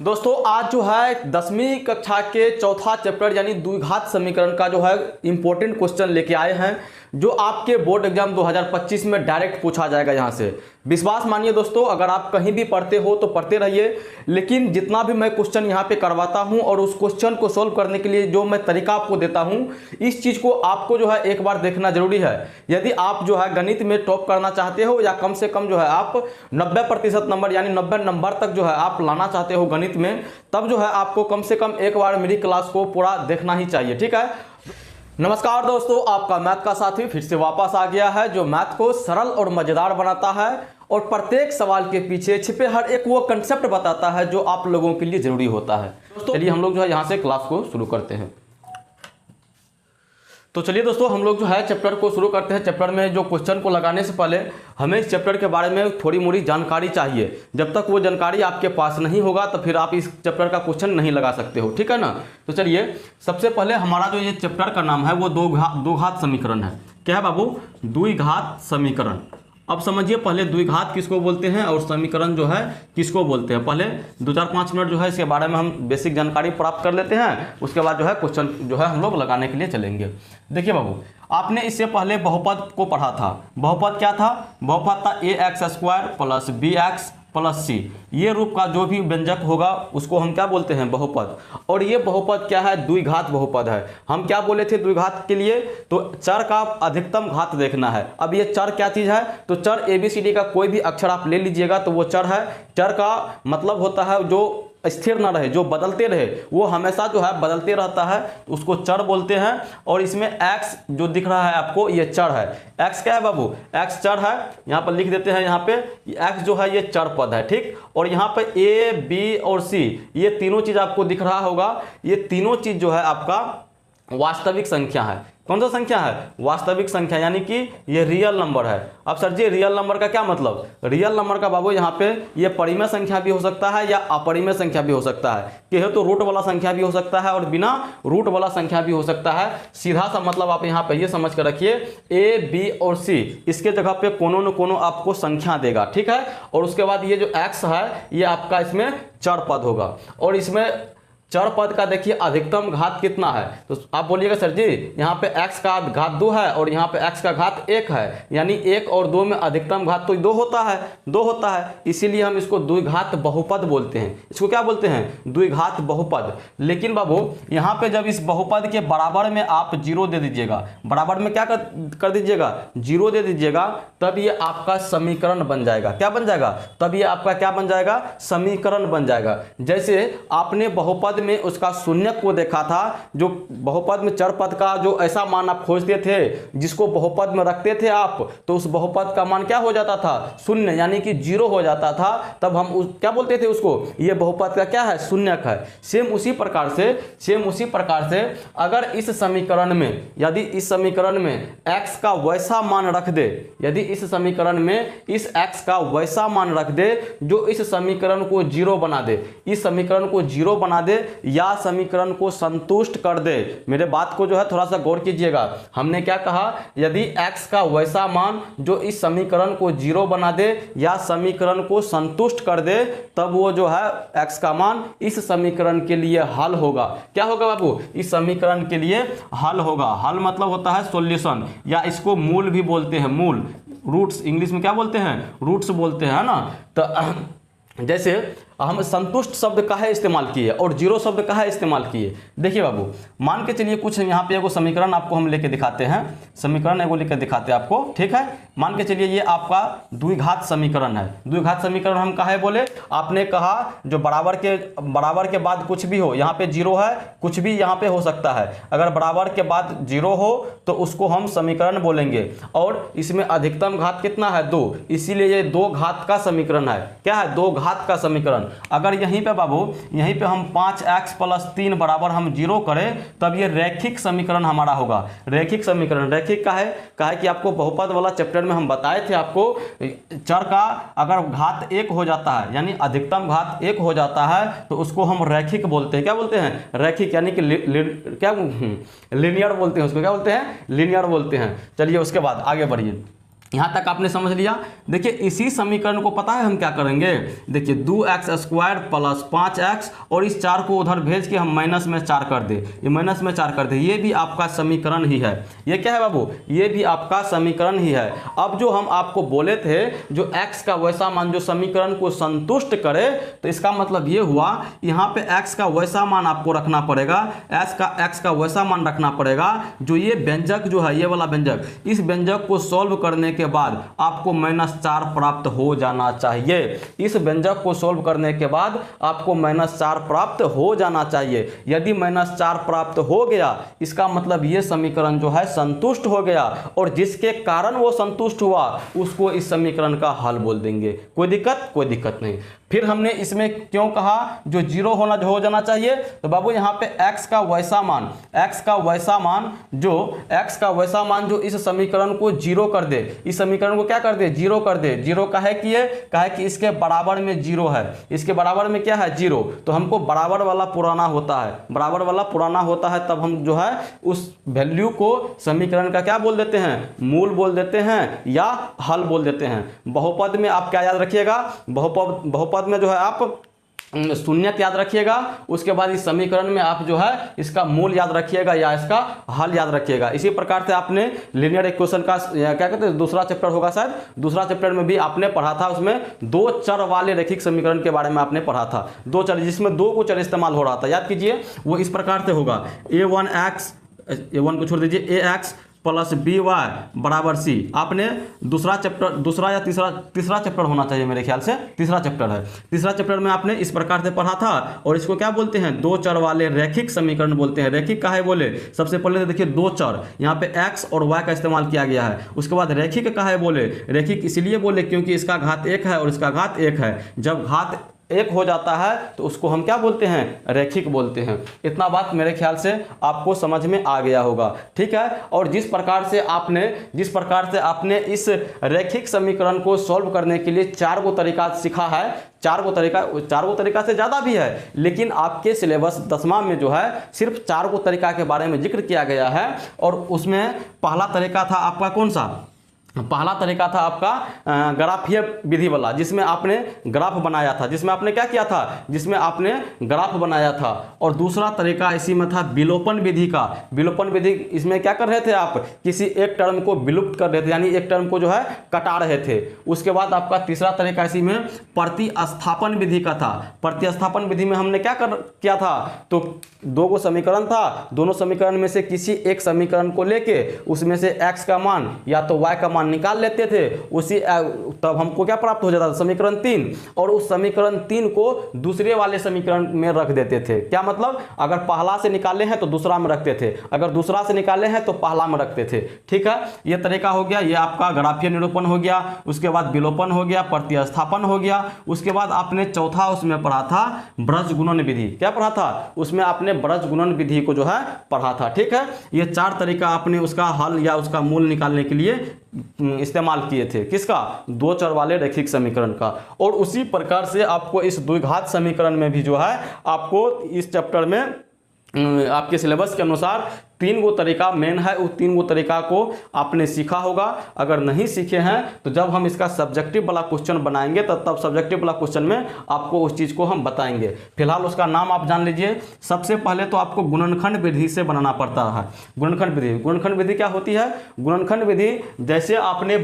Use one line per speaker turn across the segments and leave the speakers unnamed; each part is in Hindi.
दोस्तों आज जो है 10वीं कक्षा के चौथा चैप्टर यानी द्विघात समीकरण का जो है इंपॉर्टेंट क्वेश्चन लेके आए हैं, जो आपके बोर्ड एग्जाम 2025 में डायरेक्ट पूछा जाएगा। यहाँ से विश्वास मानिए दोस्तों, अगर आप कहीं भी पढ़ते हो तो पढ़ते रहिए, लेकिन जितना भी मैं क्वेश्चन यहाँ पे करवाता हूँ और उस क्वेश्चन को सोल्व करने के लिए जो मैं तरीका आपको देता हूँ, इस चीज़ को आपको जो है एक बार देखना जरूरी है। यदि आप जो है गणित में टॉप करना चाहते हो या कम से कम जो है आप 90% नंबर यानी 90 नंबर तक जो है आप लाना चाहते हो गणित में, तब जो है आपको कम से कम एक बार मेरी क्लास को पूरा देखना ही चाहिए। ठीक है। नमस्कार दोस्तों, आपका मैथ का साथी फिर से वापस आ गया है, जो मैथ को सरल और मजेदार बनाता है और प्रत्येक सवाल के पीछे छिपे हर एक वो कंसेप्ट बताता है जो आप लोगों के लिए जरूरी होता है। दोस्तों चलिए हम लोग जो है यहाँ से क्लास को शुरू करते हैं। तो चलिए दोस्तों हम लोग जो है चैप्टर को शुरू करते हैं। चैप्टर में जो क्वेश्चन को लगाने से पहले हमें इस चैप्टर के बारे में थोड़ी मोड़ी जानकारी चाहिए। जब तक वो जानकारी आपके पास नहीं होगा तो फिर आप इस चैप्टर का क्वेश्चन नहीं लगा सकते हो। ठीक है ना। तो चलिए सबसे पहले हमारा जो ये चैप्टर का नाम है वो दो घात समीकरण है। क्या है बाबू? द्विघात समीकरण। अब समझिए पहले द्विघात किसको बोलते हैं और समीकरण जो है किसको बोलते हैं। पहले 2-4-5 मिनट जो है इसके बारे में हम बेसिक जानकारी प्राप्त कर लेते हैं, उसके बाद जो है क्वेश्चन जो है हम लोग लगाने के लिए चलेंगे। देखिए बाबू, आपने इससे पहले बहुपद को पढ़ा था। बहुपद क्या था? बहुपद था ax² plus bx plus c। ये रूप का जो भी व्यंजक होगा उसको हम क्या बोलते हैं? बहुपद। और ये बहुपद क्या है? द्विघात बहुपद है। हम क्या बोले थे द्विघात के लिए? तो चर का अधिकतम घात देखना है। अब ये चर क्या चीज है? तो चर ABCD का कोई भी अक्षर आप ले लीजिएगा तो वो चर है। चर का मतलब होता है जो स्थिर ना रहे, जो बदलते रहे, वो हमेशा जो है बदलते रहता है, उसको चर बोलते हैं। और इसमें x जो दिख रहा है आपको ये चर है। x क्या है बाबू? x चर है। यहाँ पर लिख देते हैं, यहाँ पे x जो है ये चर पद है। ठीक। और यहाँ पे a b और c ये तीनों चीज आपको दिख रहा होगा। ये तीनों चीज जो है आपका वास्तविक संख्या है। कौन सा संख्या है? वास्तविक संख्या, यानी कि ये रियल नंबर है। अब सर जी रियल नंबर का क्या मतलब? रियल नंबर का बाबू यहाँ पे ये परिमेय संख्या भी हो सकता है या अपरिमेय संख्या भी हो सकता है। कहे तो रूट वाला संख्या भी हो सकता है और बिना रूट वाला संख्या भी हो सकता है। सीधा सा मतलब आप यहाँ पे ये समझ कर रखिए, a b और c इसके जगह पे कोनो न कोनो आपको संख्या देगा। ठीक है। और उसके बाद ये जो x है ये आपका इसमें चर पद होगा। और इसमें चर पद का देखिए अधिकतम घात कितना है? तो आप बोलिएगा सर जी यहाँ पे x का घात 2 है और यहाँ पे x का घात 1 है, यानी 1 और 2 में अधिकतम घात तो 2 होता है, 2 होता है। इसीलिए हम इसको द्विघात बहुपद बोलते हैं। इसको क्या बोलते हैं? द्विघात बहुपद। लेकिन बाबू यहाँ पे जब इस बहुपद के बराबर में आप 0 दे दीजिएगा, बराबर में क्या कर दीजिएगा? 0 दे दीजिएगा, तब ये आपका समीकरण बन जाएगा। क्या बन जाएगा? तब ये आपका क्या बन जाएगा? समीकरण बन जाएगा। जैसे आपने बहुपद में उसका शून्य को देखा था, जो बहुपद में चर पद का जो ऐसा मान आप खोजते थे जिसको बहुपद में रखते थे आप, तो उस बहुपद का मान क्या हो जाता था? शून्य, यानी कि 0 हो जाता था। तब हम क्या बोलते थे उसको? ये बहुपद का क्या है? शून्यक है। सेम उसी प्रकार से अगर इस समीकरण में, यदि इस समीकरण में x का वैसा मान रख दे, यदि इस समीकरण में इस x का वैसा मान रख दे जो इस समीकरण को 0 बना दे, इस समीकरण को 0 बना दे या समीकरण को संतुष्ट कर दे। मेरे बात को जो है थोड़ा सा गौर कीजिएगा। हमने क्या कहा? यदि x का वैसा मान जो इस समीकरण को 0 बना दे या समीकरण को संतुष्ट कर दे, तब वो जो है x का मान इस समीकरण के लिए हल होगा। क्या होगा बाबू? इस समीकरण के लिए हल होगा। हल मतलब होता है सॉल्यूशन, या इसको मूल भी बोलते हैं। मूल, रूट्स इंग्लिश में क्या बोलते हैं? रूट्स बोलते हैं ना। तो जैसे हम संतुष्ट शब्द का है इस्तेमाल किए और 0 शब्द का है इस्तेमाल किए। देखिए बाबू, मान के चलिए कुछ यहाँ पे एगो समीकरण आपको हम लेके दिखाते हैं, समीकरण एगो लेके दिखाते हैं आपको। ठीक है। मान के चलिए ये आपका द्विघात समीकरण है। द्विघात समीकरण हम कहा है बोले? आपने कहा जो बराबर के बाद कुछ भी हो, यहाँ पे 0 है, कुछ भी यहाँ पे हो सकता है। अगर बराबर के बाद 0 हो तो उसको हम समीकरण बोलेंगे। और इसमें अधिकतम घात कितना है? 2, इसीलिए ये 2 घात का समीकरण है। क्या है? 2 घात का समीकरण। अगर यहीं पे बाबू, यहीं पे हम 5x प्लस 3 बराबर हम 0 करें, तब ये रैखिक समीकरण हमारा होगा। रैखिक समीकरण, रैखिक का है कि आपको बहुपद वाला चैप्टर में हम बताए थे आपको, चर का अगर घात 1 हो जाता है, यानी अधिकतम घात 1 हो जाता है, तो उसको हम रैखिक बोलते हैं। क्या बोलते हैं? रैखिक, यानी कि लीनियर बोलते हैं उसको। क्या बोलते हैं? लीनियर बोलते हैं। चलिए उसके बाद आगे बढ़िए। यहाँ तक आपने समझ लिया। देखिए इसी समीकरण को पता है हम क्या करेंगे, देखिए 2x² प्लस 5x और इस 4 को उधर भेज के हम माइनस में 4 कर दे, ये माइनस में 4 कर दे, ये भी आपका समीकरण ही है। ये क्या है बाबू, ये भी आपका समीकरण ही है। अब जो हम आपको बोले थे जो x का वैसा मान जो समीकरण को संतुष्ट करे, तो इसका मतलब ये हुआ यहाँ पे x का वैसा मान आपको रखना पड़ेगा, x का वैसा मान रखना पड़ेगा जो ये व्यंजक जो है, ये वाला व्यंजक, इस व्यंजक को सॉल्व करने के बाद आपको -4 प्राप्त हो जाना चाहिए। इस व्यंजक को सॉल्व करने के बाद आपको -4 प्राप्त हो जाना चाहिए। यदि -4 प्राप्त हो गया, इसका मतलब ये समीकरण जो है संतुष्ट हो गया, और जिसके कारण वो संतुष्ट हुआ उसको इस समीकरण का हल बोल देंगे। कोई दिक्कत नहीं। फिर हमने इसमें क्यों कहा जो 0 हो जाना चाहिए, तो बाबू यहाँ पे x का वैसा मान जो इस समीकरण को 0 कर दे, इस समीकरण को क्या कर दे, 0 कर दे। 0 काहे कि इसके बराबर में 0 है, इसके बराबर में क्या है 0, तो हमको बराबर वाला पुराना होता है, तब हम जो है उस वैल्यू को समीकरण का क्या बोल देते हैं, मूल बोल देते हैं या हल बोल देते हैं। बहुपद में आप क्या याद रखिएगा, बहुपद में जो है आप शून्यक याद रखिएगा, उसके बाद इस समीकरण में आप जो है इसका मूल याद रखिएगा या इसका हल याद रखिएगा। इसी प्रकार से आपने लीनियर इक्वेशन का क्या कहते हैं दूसरा चैप्टर होगा शायद, दूसरा चैप्टर में भी आपने पढ़ा था, उसमें 2 चर वाले रैखिक समीकरण के बारे में आपने पढ़ा था। 2 चर जिसमें 2 को चर इस्तेमाल हो रहा था, याद कीजिए। वो इस प्रकार से होगा a1 को छोड़ दीजिए, ax प्लस by बराबर c। आपने दूसरा या तीसरा चैप्टर होना चाहिए मेरे ख्याल से, तीसरा चैप्टर है। तीसरा चैप्टर में आपने इस प्रकार से पढ़ा था, और इसको क्या बोलते हैं, 2 चर वाले रैखिक समीकरण बोलते हैं। रैखिक काहे बोले, सबसे पहले देखिए 2 चर, यहाँ पे x और y का इस्तेमाल किया गया है। उसके बाद रैखिक काहे बोले, रैखिक इसलिए बोले क्योंकि इसका घात 1 है और इसका घात 1 है। जब घात 1 हो जाता है तो उसको हम क्या बोलते हैं, रैखिक बोलते हैं। इतना बात मेरे ख्याल से आपको समझ में आ गया होगा, ठीक है। और जिस प्रकार से आपने इस रैखिक समीकरण को सॉल्व करने के लिए 4 गो तरीका सीखा है, 4 गो तरीका से ज़्यादा भी है, लेकिन आपके सिलेबस 10वां में जो है सिर्फ 4 गो तरीका के बारे में जिक्र किया गया है। और उसमें पहला तरीका था आपका कौन सा, पहला तरीका था आपका ग्राफीय विधि वाला, जिसमें आपने ग्राफ बनाया था, जिसमें आपने क्या किया था, जिसमें आपने ग्राफ बनाया था। और दूसरा तरीका इसी में था विलोपन विधि का। विलोपन विधि इसमें क्या कर रहे थे, आप किसी एक टर्म को विलुप्त कर रहे थे, यानी एक टर्म को जो है कटा रहे थे। उसके बाद आपका तीसरा तरीका इसी में प्रतिस्थापन विधि का था। प्रतिस्थापन विधि में हमने क्या किया था, तो 2 गो समीकरण था, दोनों समीकरण में से किसी एक समीकरण को लेके उसमें से x का मान या तो y का मान निकाल लेते थे, उसी तब हमको क्या प्राप्त हो जाता था, समीकरण 3। और उस समीकरण 3 को दूसरे वाले समीकरण में रख देते थे। क्या मतलब, अगर पहला से निकाले हैं तो दूसरा में रखते थे, अगर दूसरा से निकाले हैं तो पहला में रखते थे, ठीक है। ये तरीका हो गया, ये आपका ग्राफीय निरूपण हो गया। उसके बाद विलोपन हो गया, प्रतिस्थापन हो गया। उसके बाद आपने चौथा उसमें पढ़ा था ब्रज गुणन विधि। क्या पढ़ा था, उसमें आपने ब्रज गुणन विधि को जो है पढ़ा था, ठीक है। ये 4 तरीका आपने उसका हल या उसका मूल निकालने के लिए इस्तेमाल किए थे। किसका, 2 चर वाले रैखिक समीकरण का। और उसी प्रकार से आपको इस द्विघात समीकरण में भी जो है आपको इस चैप्टर में आपके सिलेबस के अनुसार 3 गो तरीका मेन है, उस 3 गो तरीका को आपने सीखा होगा। अगर नहीं सीखे हैं तो जब हम इसका सब्जेक्टिव वाला क्वेश्चन बनाएंगे तब सब्जेक्टिव वाला क्वेश्चन में आपको उस चीज़ को हम बताएंगे। फिलहाल उसका नाम आप जान लीजिए। सबसे पहले तो आपको गुणनखंड विधि से बनाना पड़ता है। गुणनखंड विधि क्या होती है, गुणनखंड विधि जैसे आपने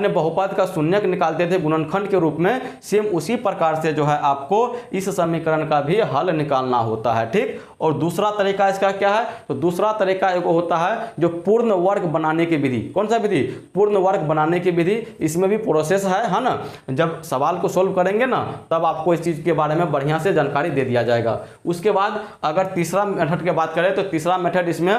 बहुपद का शून्यक निकालते थे गुणनखंड के रूप में, सेम उसी प्रकार से जो है आपको इस समीकरण का भी हल निकालना होता है, ठीक। और दूसरा तरीका इसका क्या है, तो दूसरा तरीका एक होता है जो पूर्ण वर्ग बनाने की विधि। कौन सा विधि, पूर्ण वर्ग बनाने की विधि। इसमें भी प्रोसेस है ना। जब सवाल को सोल्व करेंगे ना तब आपको इस चीज़ के बारे में बढ़िया से जानकारी दे दिया जाएगा। उसके बाद अगर तीसरा मेथड की बात करें तो तीसरा मेथड इसमें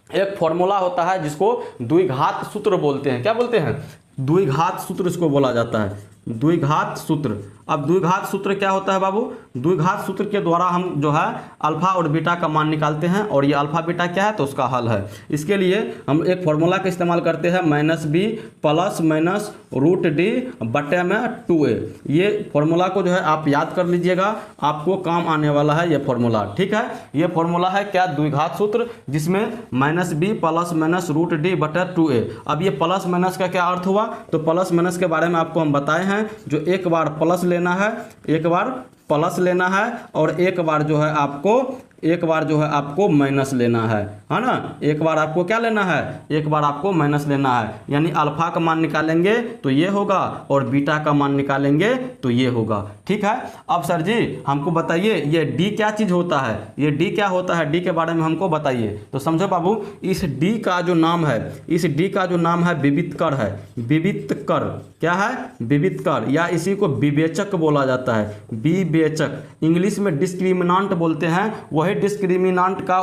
एक फॉर्मूला होता है जिसको द्विघात सूत्र बोलते हैं। क्या बोलते हैं, द्विघात सूत्र इसको बोला जाता है। द्विघात सूत्र। अब द्विघात सूत्र क्या होता है बाबू? द्विघात सूत्र के द्वारा हम जो है अल्फा और बीटा का मान निकालते हैं, और ये अल्फा बीटा क्या है तो उसका हल है। इसके लिए हम एक फॉर्मूला का इस्तेमाल करते हैं, -b प्लस माइनस √d बटे में 2a। ये फॉर्मूला को जो है आप याद कर लीजिएगा, आपको काम आने वाला है ये फॉर्मूला, ठीक है। ये फॉर्मूला है क्या? द्विघात सूत्र, जिसमें -b प्लस माइनस √d बटे 2a। अब ये प्लस माइनस का क्या अर्थ हुआ? तो प्लस माइनस के बारे में आपको हम बताए हैं, जो एक बार प्लस लेना है, एक बार प्लस लेना है, और एक बार जो है आपको माइनस लेना है ना। एक बार आपको क्या लेना है? एक बार आपको माइनस लेना है, यानी अल्फा का मान निकालेंगे तो ये होगा, और बीटा का मान निकालेंगे तो ये होगा, ठीक है। अब सर जी हमको बताइए ये डी क्या चीज़ होता है? ये डी क्या होता है? डी के बारे में हमको बताइए। तो समझो बाबू, इस डी का जो नाम है, इस डी का जो नाम है विवितकर है। विवितकर क्या है? विवितकर, या इसी को विवेचक बोला जाता है। विवेचक इंग्लिश में डिस्क्रिमिनांट बोलते हैं, वही डिस्क्रिमिनांट का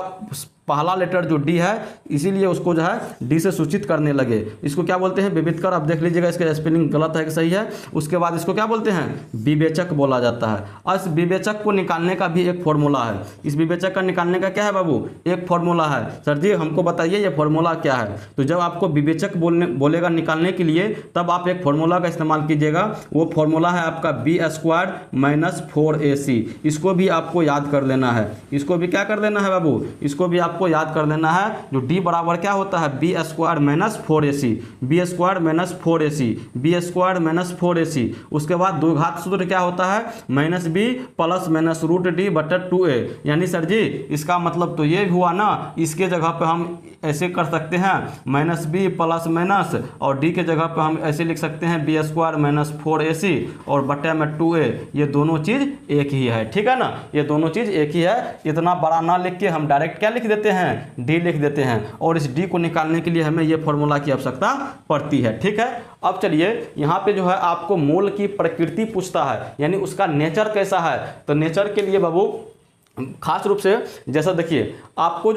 पहला लेटर जो डी है, इसीलिए उसको जो है डी से सूचित करने लगे। इसको क्या बोलते हैं? विवितकर। अब देख लीजिएगा इसका स्पेलिंग गलत है कि सही है। उसके बाद इसको क्या बोलते हैं? विवेचक बोला जाता है। और इस विवेचक को निकालने का भी एक फॉर्मूला है। इस विवेचक का निकालने का क्या है बाबू? एक फॉर्मूला है। सर जी हमको बताइए ये फॉर्मूला क्या है? तो जब आपको विवेचक बोलेगा निकालने के लिए, तब आप एक फॉर्मूला का इस्तेमाल कीजिएगा। वो फॉर्मूला है आपका b² - 4ac। इसको भी आपको याद कर लेना है। इसको भी क्या कर लेना है बाबू? इसको भी आपको याद कर लेना है। जो d बराबर क्या होता है? b² - 4ac, b² - 4ac, b² - 4ac। उसके बाद द्विघात सूत्र क्या होता है? -b प्लस माइनस √d बटे 2a। यानी सर जी इसका मतलब तो ये हुआ ना, इसके जगह पे हम ऐसे कर सकते हैं -b प्लस माइनस, और d के जगह पे हम ऐसे लिख सकते हैं b² - 4ac और बटे में 2a। ये दोनों चीज़ एक ही है, ठीक है ना। ये दोनों चीज़ एक ही है। इतना बड़ा ना लिख के हम डायरेक्ट क्या लिख देते हैं? डी लिख देते हैं, और इस डी को निकालने के लिए हमें ये फॉर्मूला की आवश्यकता पड़ती है, ठीक है। अब चलिए यहाँ पे जो है आपको मूल की प्रकृति पूछता है, यानी उसका नेचर कैसा है। तो नेचर के लिए बाबू खास रूप से जैसा देखिए, आपको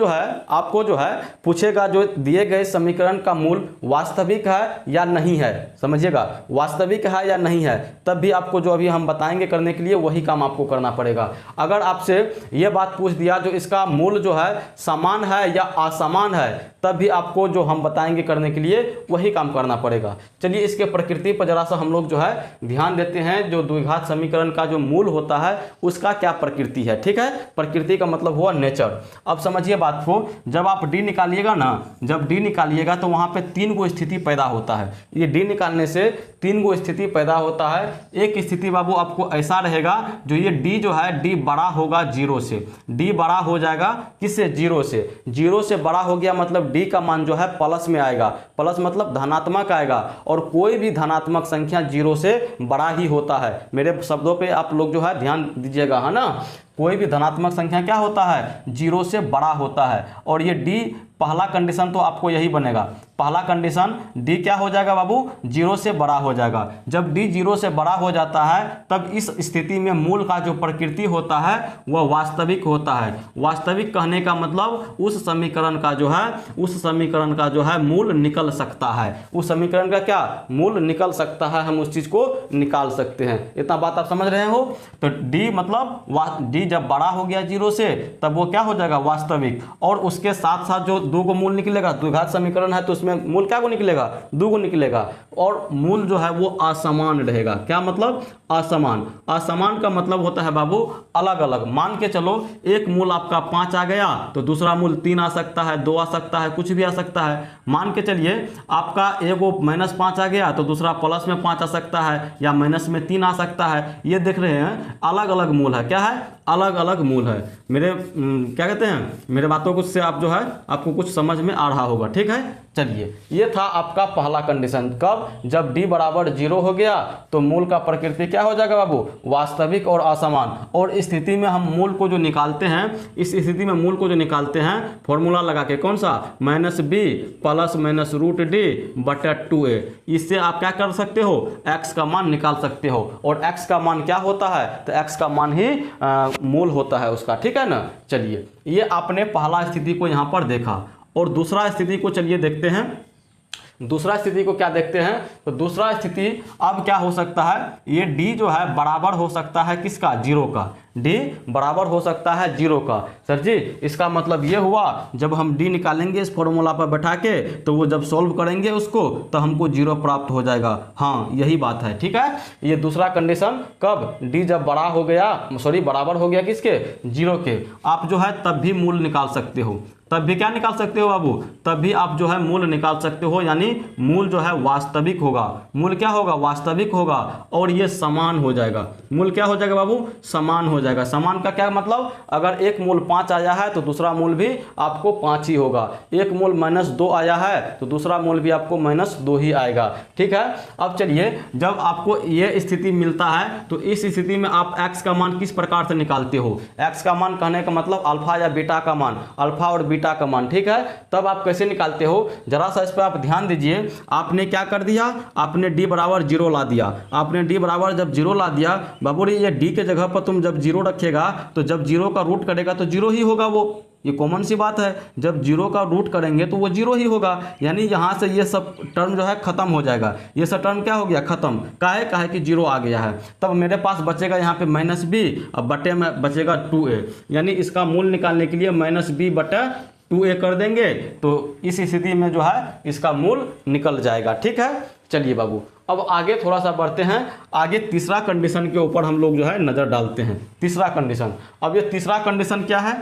जो है पूछेगा जो दिए गए समीकरण का मूल वास्तविक है या नहीं है। समझिएगा, वास्तविक है या नहीं है, तब भी आपको जो अभी हम बताएंगे करने के लिए वही काम आपको करना पड़ेगा। अगर आपसे ये बात पूछ दिया जो इसका मूल जो है समान है या असमान है, तब भी आपको जो हम बताएंगे करने के लिए वही काम करना पड़ेगा। चलिए इसके प्रकृति पर जरा सा हम लोग जो है ध्यान देते हैं। जो द्विघात समीकरण का जो मूल होता है उसका क्या प्रकृति है, ठीक है। प्रकृति का मतलब हुआ नेचर। अब समझिए बात को, जब आप डी निकालिएगा ना, जब डी निकालिएगा तो वहां पे 3 गो स्थिति पैदा होता है। ये डी निकालने से 3 गो स्थिति पैदा होता है। एक स्थिति बाबू आपको ऐसा रहेगा, जो ये डी जो है डी बड़ा होगा 0 से। डी बड़ा हो जाएगा किससे? 0 से। 0 से बड़ा हो गया मतलब डी का मान जो है प्लस में आएगा। प्लस मतलब धनात्मक आएगा, और कोई भी धनात्मक संख्या 0 से बड़ा ही होता है। मेरे शब्दों पे आप लोग जो है ध्यान दीजिएगा, है ना। कोई भी धनात्मक संख्या क्या होता है? 0 से बड़ा होता है। और ये डी पहला कंडीशन तो आपको यही बनेगा। पहला कंडीशन डी क्या हो जाएगा बाबू? 0 से बड़ा हो जाएगा। जब डी 0 से बड़ा हो जाता है तब इस स्थिति में मूल का जो प्रकृति होता है वह वास्तविक होता है। वास्तविक कहने का मतलब उस समीकरण का जो है मूल निकल सकता है। उस समीकरण का क्या मूल निकल सकता है, हम उस चीज को निकाल सकते हैं। इतना बात आप समझ रहे हो। तो डी मतलब डी जब बड़ा हो गया 0 से, तब वो क्या हो जाएगा? वास्तविक। और उसके साथ साथ जो 2 को मूल निकलेगा, द्विघात समीकरण है तो उसमें मूल क्या को निकलेगा? 2 को निकलेगा। और मूल जो है वो असमान रहेगा। क्या मतलब? असमान। असमान का मतलब होता है बाबू अलग अलग। मान के चलो एक मूल आपका 5 आ गया तो दूसरा मूल 3 आ सकता है, 2 आ सकता है, कुछ भी आ सकता है। मान के चलिए आपका एगो -5 आ गया तो दूसरा प्लस में 5 आ सकता है, या माइनस में 3 आ सकता है। ये देख रहे हैं अलग अलग मूल है। क्या है? अलग अलग मूल है। मेरे क्या कहते हैं, मेरे बातों को से आप जो है आपको कुछ समझ में आ रहा होगा, ठीक है। चलिए ये था आपका पहला कंडीशन। कब? जब d बराबर 0 हो गया तो मूल का प्रकृति क्या हो जाएगा बाबू? वास्तविक और असमान। और इस स्थिति में हम मूल को जो निकालते हैं, इस स्थिति में मूल को जो निकालते हैं फॉर्मूला लगा के, कौन सा? -b प्लस माइनस √d बटा 2a। इससे आप क्या कर सकते हो? x का मान निकाल सकते हो। और x का मान क्या होता है? तो x का मान ही मूल होता है उसका, ठीक है ना। चलिए ये आपने पहला स्थिति को यहाँ पर देखा, और दूसरा स्थिति को चलिए देखते हैं। दूसरा स्थिति को क्या देखते हैं, तो दूसरा स्थिति अब क्या हो सकता है, ये डी जो है बराबर हो सकता है किसका, जीरो का। डी बराबर हो सकता है जीरो का। सर जी इसका मतलब ये हुआ जब हम डी निकालेंगे इस फॉर्मूला पर बैठा के, तो वो जब सॉल्व करेंगे उसको तो हमको जीरो प्राप्त हो जाएगा। हाँ यही बात है, ठीक है। ये दूसरा कंडीशन कब, डी जब बड़ा हो गया, सॉरी बराबर हो गया किसके, जीरो के, आप जो है तब भी मूल निकाल सकते हो। तब भी क्या निकाल सकते हो बाबू, तब भी आप जो है मूल निकाल सकते हो, यानी मूल जो है वास्तविक होगा। मूल क्या होगा, वास्तविक होगा, और ये समान हो जाएगा। मूल क्या हो जाएगा बाबू, समान हो जाएगा। समान का क्या मतलब, अगर एक मूल 5 आया है तो दूसरा मूल भी आपको 5 ही होगा। एक मूल -2 आया है तो दूसरा मूल भी आपको -2 ही आएगा, ठीक है। अब चलिए जब आपको ये स्थिति मिलता है तो इस स्थिति में आप x का मान किस प्रकार से निकालते हो। x का मान कहने का मतलब अल्फा या बीटा का मान, अल्फा और बीटा का मान, ठीक है। तब आप कैसे निकालते हो, जरा सा इस पर आप ध्यान दीजिए। आपने क्या कर दिया, आपने d बराबर 0 ला दिया। आपने d बराबर जब 0 ला दिया बाबू रे, ये d के जगह पर तुम जब 0 रखेगा तो जब 0 का रूट करेगा तो 0 ही होगा। वो ये कॉमन सी बात है, जब 0 का रूट करेंगे तो वो 0 ही होगा, यानी यहाँ से ये सब टर्म जो है खत्म हो जाएगा। ये सब टर्म क्या हो गया, खत्म। काहे कि 0 आ गया है। तब मेरे पास बचेगा यहाँ पे -b, अब बटे में बचेगा 2a, यानी इसका मूल निकालने के लिए -b बटा 2a कर देंगे तो इस स्थिति में जो है इसका मूल निकल जाएगा, ठीक है। चलिए बाबू अब आगे थोड़ा सा बढ़ते हैं। आगे तीसरा कंडीशन के ऊपर हम लोग जो है नज़र डालते हैं। तीसरा कंडीशन, अब ये तीसरा कंडीशन क्या है,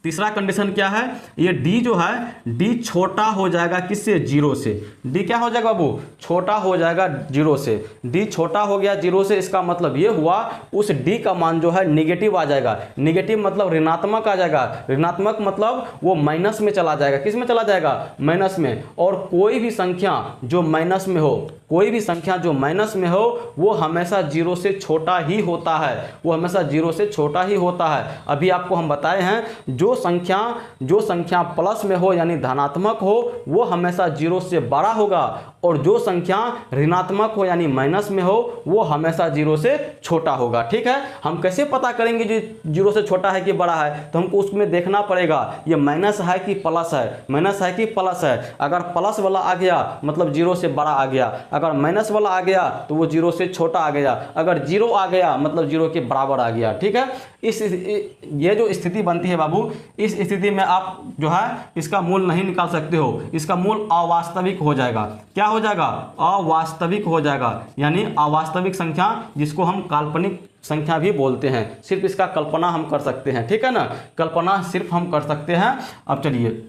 तीसरा कंडीशन क्या है, ये d जो है d छोटा हो जाएगा किससे, 0 से। d क्या हो जाएगा बाबू, छोटा हो जाएगा 0 से। d छोटा हो गया 0 से, इसका मतलब ये हुआ उस d का मान जो है निगेटिव आ जाएगा। निगेटिव मतलब ऋणात्मक आ जाएगा। ऋणात्मक मतलब वो माइनस में चला जाएगा। किस में चला जाएगा, माइनस में। और कोई भी संख्या जो माइनस में हो, कोई भी संख्या जो माइनस में हो वो हमेशा 0 से छोटा ही होता है। वो हमेशा 0 से छोटा ही होता है। अभी आपको हम बताए हैं जो संख्या प्लस में हो यानी धनात्मक हो वो हमेशा 0 से बड़ा होगा, और जो संख्या ऋणात्मक हो यानी माइनस में हो वो हमेशा 0 से छोटा होगा, ठीक है। हम कैसे पता करेंगे जो 0 से छोटा है कि बड़ा है, तो हमको उसमें देखना पड़ेगा ये माइनस है कि प्लस है, माइनस है कि प्लस है। अगर प्लस वाला आ गया मतलब 0 से बड़ा आ गया, अगर माइनस वाला आ गया तो वो 0 से छोटा आ गया, अगर 0 आ गया मतलब 0 के बराबर आ गया, ठीक है। ये जो स्थिति बनती है बाबू, इस स्थिति में आप जो है इसका मूल नहीं निकाल सकते हो। इसका मूल अवास्तविक हो जाएगा। क्या हो जाएगा, अवास्तविक हो जाएगा, यानी अवास्तविक संख्या जिसको हम काल्पनिक संख्या भी बोलते हैं। सिर्फ इसका कल्पना हम कर सकते हैं, ठीक है ना, कल्पना सिर्फ हम कर सकते हैं। अब चलिए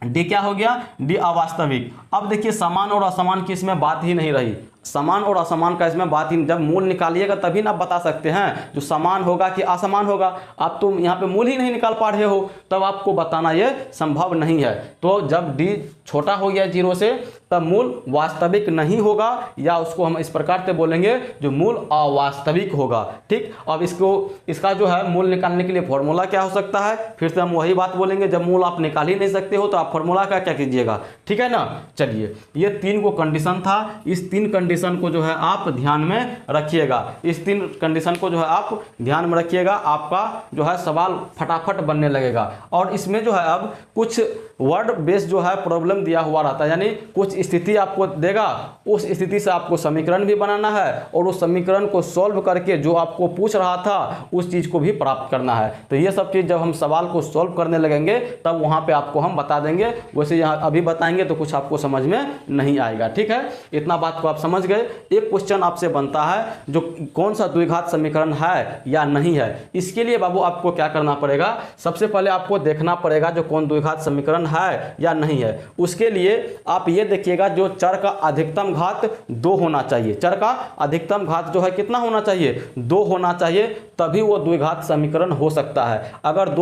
डी क्या हो गया, डी अवास्तविक। अब देखिए समान और असमान की इसमें बात ही नहीं रही। समान और असमान का इसमें बात ही, जब मूल निकालिएगा तभी ना बता सकते हैं जो समान होगा कि असमान होगा। आप तो यहाँ पे मूल ही नहीं निकाल पा रहे हो, तब आपको बताना ये संभव नहीं है। तो जब डी छोटा हो गया 0 से तब मूल वास्तविक नहीं होगा, या उसको हम इस प्रकार से बोलेंगे जो मूल अवास्तविक होगा, ठीक। अब इसका जो है मूल निकालने के लिए फॉर्मूला क्या हो सकता है, फिर से हम वही बात बोलेंगे। जब मूल आप निकाल ही नहीं सकते हो तो आप फॉर्मूला का क्या कीजिएगा, ठीक है ना। चलिए ये 3 को कंडीशन था, इस 3 कंडीशन को जो है आप ध्यान में रखिएगा। इस 3 कंडीशन को जो है आप ध्यान में रखिएगा, आपका जो है सवाल फटाफट बनने लगेगा। और इसमें जो है अब कुछ वर्ड बेस जो है प्रॉब्लम दिया हुआ रहता है, यानी कुछ स्थिति आपको देगा, उस स्थिति से आपको समीकरण भी बनाना है और उस समीकरण को सॉल्व करके जो आपको पूछ रहा था उस चीज़ को भी प्राप्त करना है। तो ये सब चीज़ जब हम सवाल को सॉल्व करने लगेंगे तब वहाँ पे आपको हम बता देंगे। वैसे यहाँ अभी बताएंगे तो कुछ आपको समझ में नहीं आएगा, ठीक है। इतना बात को आप समझ गए। एक क्वेश्चन आपसे बनता है जो कौन सा द्विघात समीकरण है या नहीं है। इसके लिए बाबू आपको क्या करना पड़ेगा, सबसे पहले आपको देखना पड़ेगा जो कौन द्विघात समीकरण है या नहीं है। उसके लिए आप ये देखिएगा जो चर का अधिकतम घात 2 होना चाहिए। चर का अधिकतम घात जो है कितना होना चाहिए, 2 होना चाहिए, तभी वो द्विघात समीकरण हो सकता है। अगर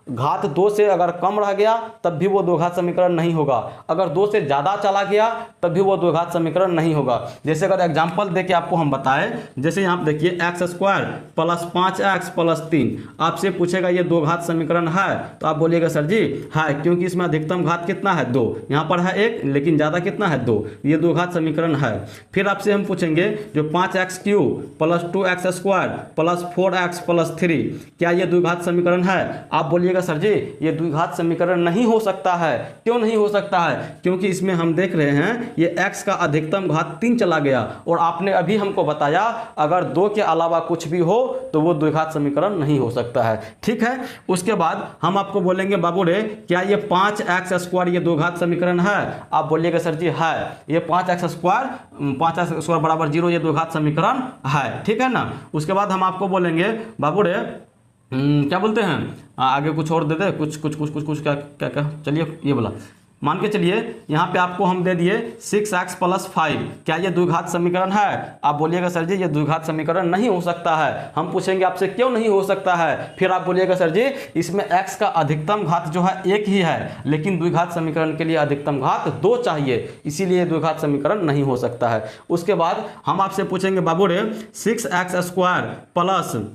घात 2 से अगर कम रह गया तब भी वो द्विघात समीकरण नहीं होगा। अगर 2 से ज़्यादा चला गया तब भी वो द्विघात समीकरण नहीं होगा। जैसे अगर एग्जांपल देके आपको हम बताएं, जैसे यहाँ पे देखिए x² + 5x + 3 आपसे पूछेगा ये द्विघात समीकरण है, तो आप बोलिएगा सर जी है, क्योंकि इसमें अधिकतम घात कितना है 2, यहाँ पर है 1 लेकिन ज़्यादा कितना है 2, ये द्विघात समीकरण है। फिर आपसे हम पूछेंगे जो 5x³ + 2x² + 4x + 3 क्या ये द्विघात समीकरण है, आप बोलिए बोलिएगा सर जी ये द्विघात समीकरण नहीं हो सकता है। क्यों नहीं हो सकता है? क्योंकि इसमें हम देख रहे हैं ये x का अधिकतम घात 3 चला गया, और आपने अभी हमको बताया अगर 2 के अलावा कुछ भी हो तो वो द्विघात समीकरण नहीं हो सकता है। ठीक है, उसके बाद हम आपको बोलेंगे बाबू रे क्या ये 5x² ये द्विघात समीकरण है? आप बोलिएगा सर जी है, ये 5x² बराबर 0 ये द्विघात समीकरण है। ठीक है ना। उसके बाद हम आपको बोलेंगे बाबू रे क्या बोलते हैं, आगे कुछ और दे दे, कुछ क्या चलिए ये बोला, मान के चलिए यहाँ पे आपको हम दे दिए 6x + 5, क्या ये द्विघात समीकरण है? आप बोलिएगा सर जी ये द्विघात समीकरण नहीं हो सकता है। हम पूछेंगे आपसे क्यों नहीं हो सकता है, फिर आप बोलिएगा सर जी इसमें x का अधिकतम घात जो है 1 ही है, लेकिन द्विघात समीकरण के लिए अधिकतम घात 2 चाहिए, इसीलिए द्विघात समीकरण नहीं हो सकता है। उसके बाद हम आपसे पूछेंगे बाबू रे 6x² +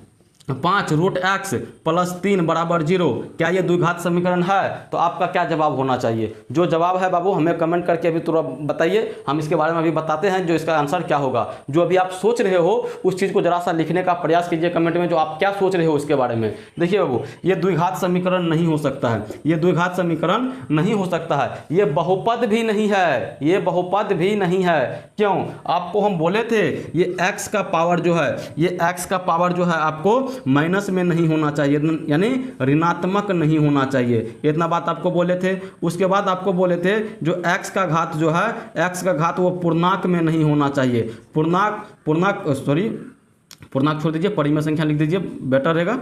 5√x + 3 बराबर 0, क्या ये द्विघात समीकरण है? तो आपका क्या जवाब होना चाहिए? जो जवाब है बाबू हमें कमेंट करके अभी तुरंत बताइए, हम इसके बारे में अभी बताते हैं जो इसका आंसर क्या होगा। जो अभी आप सोच रहे हो उस चीज़ को जरा सा लिखने का प्रयास कीजिए कमेंट में, जो आप क्या सोच रहे हो उसके बारे में। देखिए बाबू ये द्विघात समीकरण नहीं हो सकता है, ये द्विघात समीकरण नहीं हो सकता है, ये बहुपद भी नहीं है, ये बहुपद भी नहीं है। क्यों? आपको हम बोले थे ये x का पावर जो है, ये x का पावर जो है आपको माइनस में नहीं होना चाहिए, यानी ऋणात्मक नहीं होना चाहिए, इतना बात आपको बोले थे। उसके बाद आपको बोले थे जो x का घात जो है, x का घात वो पूर्णांक में नहीं होना चाहिए, पूर्णांक छोड़ दीजिए, परिमेय संख्या लिख दीजिए, बेटर रहेगा।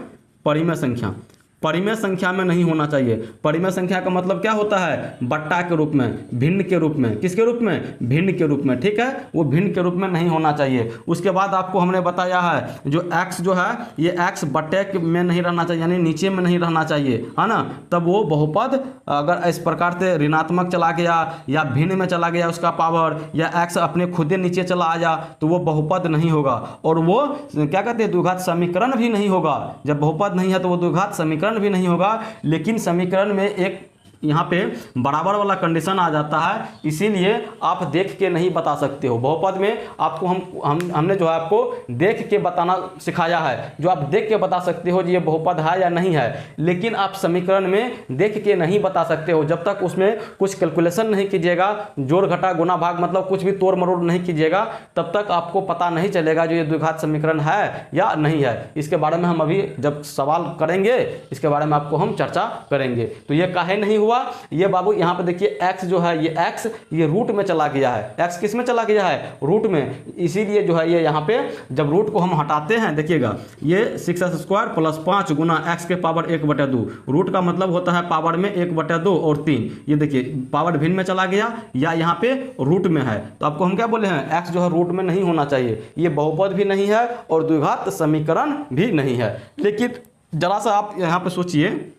परिमेय संख्या में नहीं होना चाहिए। परिमेय संख्या का मतलब क्या होता है? बट्टा के रूप में, भिन्न के रूप में। किसके रूप में? भिन्न के रूप में। ठीक है, वो भिन्न के रूप में नहीं होना चाहिए। उसके बाद आपको हमने बताया है जो x जो है ये x बट्टे में नहीं रहना चाहिए, यानी नीचे में नहीं रहना चाहिए, है ना। तब वो बहुपद अगर इस प्रकार से ऋणात्मक चला गया या भिन्न में चला गया उसका पावर, या x अपने खुदे नीचे चला आया तो वो बहुपद नहीं होगा, और वो क्या कहते हैं द्विघात समीकरण भी नहीं होगा। जब बहुपद नहीं है तो वो द्विघात समीकरण भी नहीं होगा। लेकिन समीकरण में एक यहाँ पे बराबर वाला कंडीशन आ जाता है, इसीलिए आप देख के नहीं बता सकते हो। बहुपद में आपको हमने जो है आपको देख के बताना सिखाया है, जो आप देख के बता सकते हो ये बहुपद है या नहीं है। लेकिन आप समीकरण में देख के नहीं बता सकते हो, जब तक उसमें कुछ कैलकुलेशन नहीं कीजिएगा, जोड़ घटा गुना भाग मतलब कुछ भी तोड़ मरोड़ नहीं कीजिएगा, तब तक आपको पता नहीं चलेगा जो ये द्विघात समीकरण है या नहीं है। इसके बारे में हम अभी जब सवाल करेंगे इसके बारे में आपको हम चर्चा करेंगे। तो ये काहे नहीं हुआ ये बाबू, यहाँ पे देखिए x जो है ये x ये रूट में चला गया है। x किस में चला गया है? रूट में। इसीलिए जो है ये यहाँ पे जब रूट को हम हटाते हैं, देखिएगा ये 6x² + 5 गुना x के पावर 1/2। रूट का मतलब होता है पावर में 1/2 और 3। ये देखिए पावर भिन्न में चला गया या यहाँ पे रूट में है, तो आपको हम क्या बोले हैं x जो है रूट में नहीं होना चाहिए। ये बहुपद भी नहीं है और द्विघात समीकरण भी नहीं है। लेकिन जरा सा आप यहाँ पे सोचिए,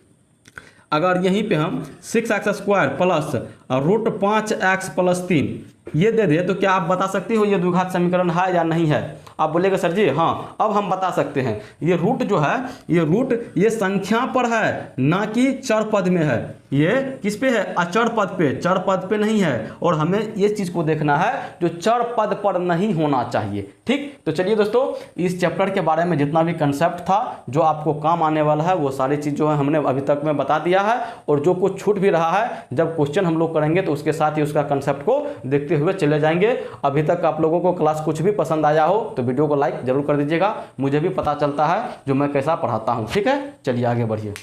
अगर यहीं पे हम 6x² + √5x + 3 ये दे दे तो क्या आप बता सकते हो ये द्विघात समीकरण है या नहीं है? आप बोलेगा सर जी हाँ, अब हम बता सकते हैं। ये रूट जो है ये रूट ये संख्या पर है, ना कि चर पद में है। ये किस पे है? अचर पद पे, चर पद पे नहीं है। और हमें ये चीज को देखना है जो चर पद पर नहीं होना चाहिए। ठीक, तो चलिए दोस्तों इस चैप्टर के बारे में जितना भी कंसेप्ट था जो आपको काम आने वाला है वो सारी चीज जो है हमने अभी तक में बता दिया है। और जो कुछ छूट भी रहा है जब क्वेश्चन हम लोग करेंगे तो उसके साथ ही उसका कंसेप्ट को देखते हुए चले जाएंगे। अभी तक आप लोगों को क्लास कुछ भी पसंद आया हो तो वीडियो को लाइक जरूर कर दीजिएगा, मुझे भी पता चलता है जो मैं कैसा पढ़ाता हूँ। ठीक है, चलिए आगे बढ़िए।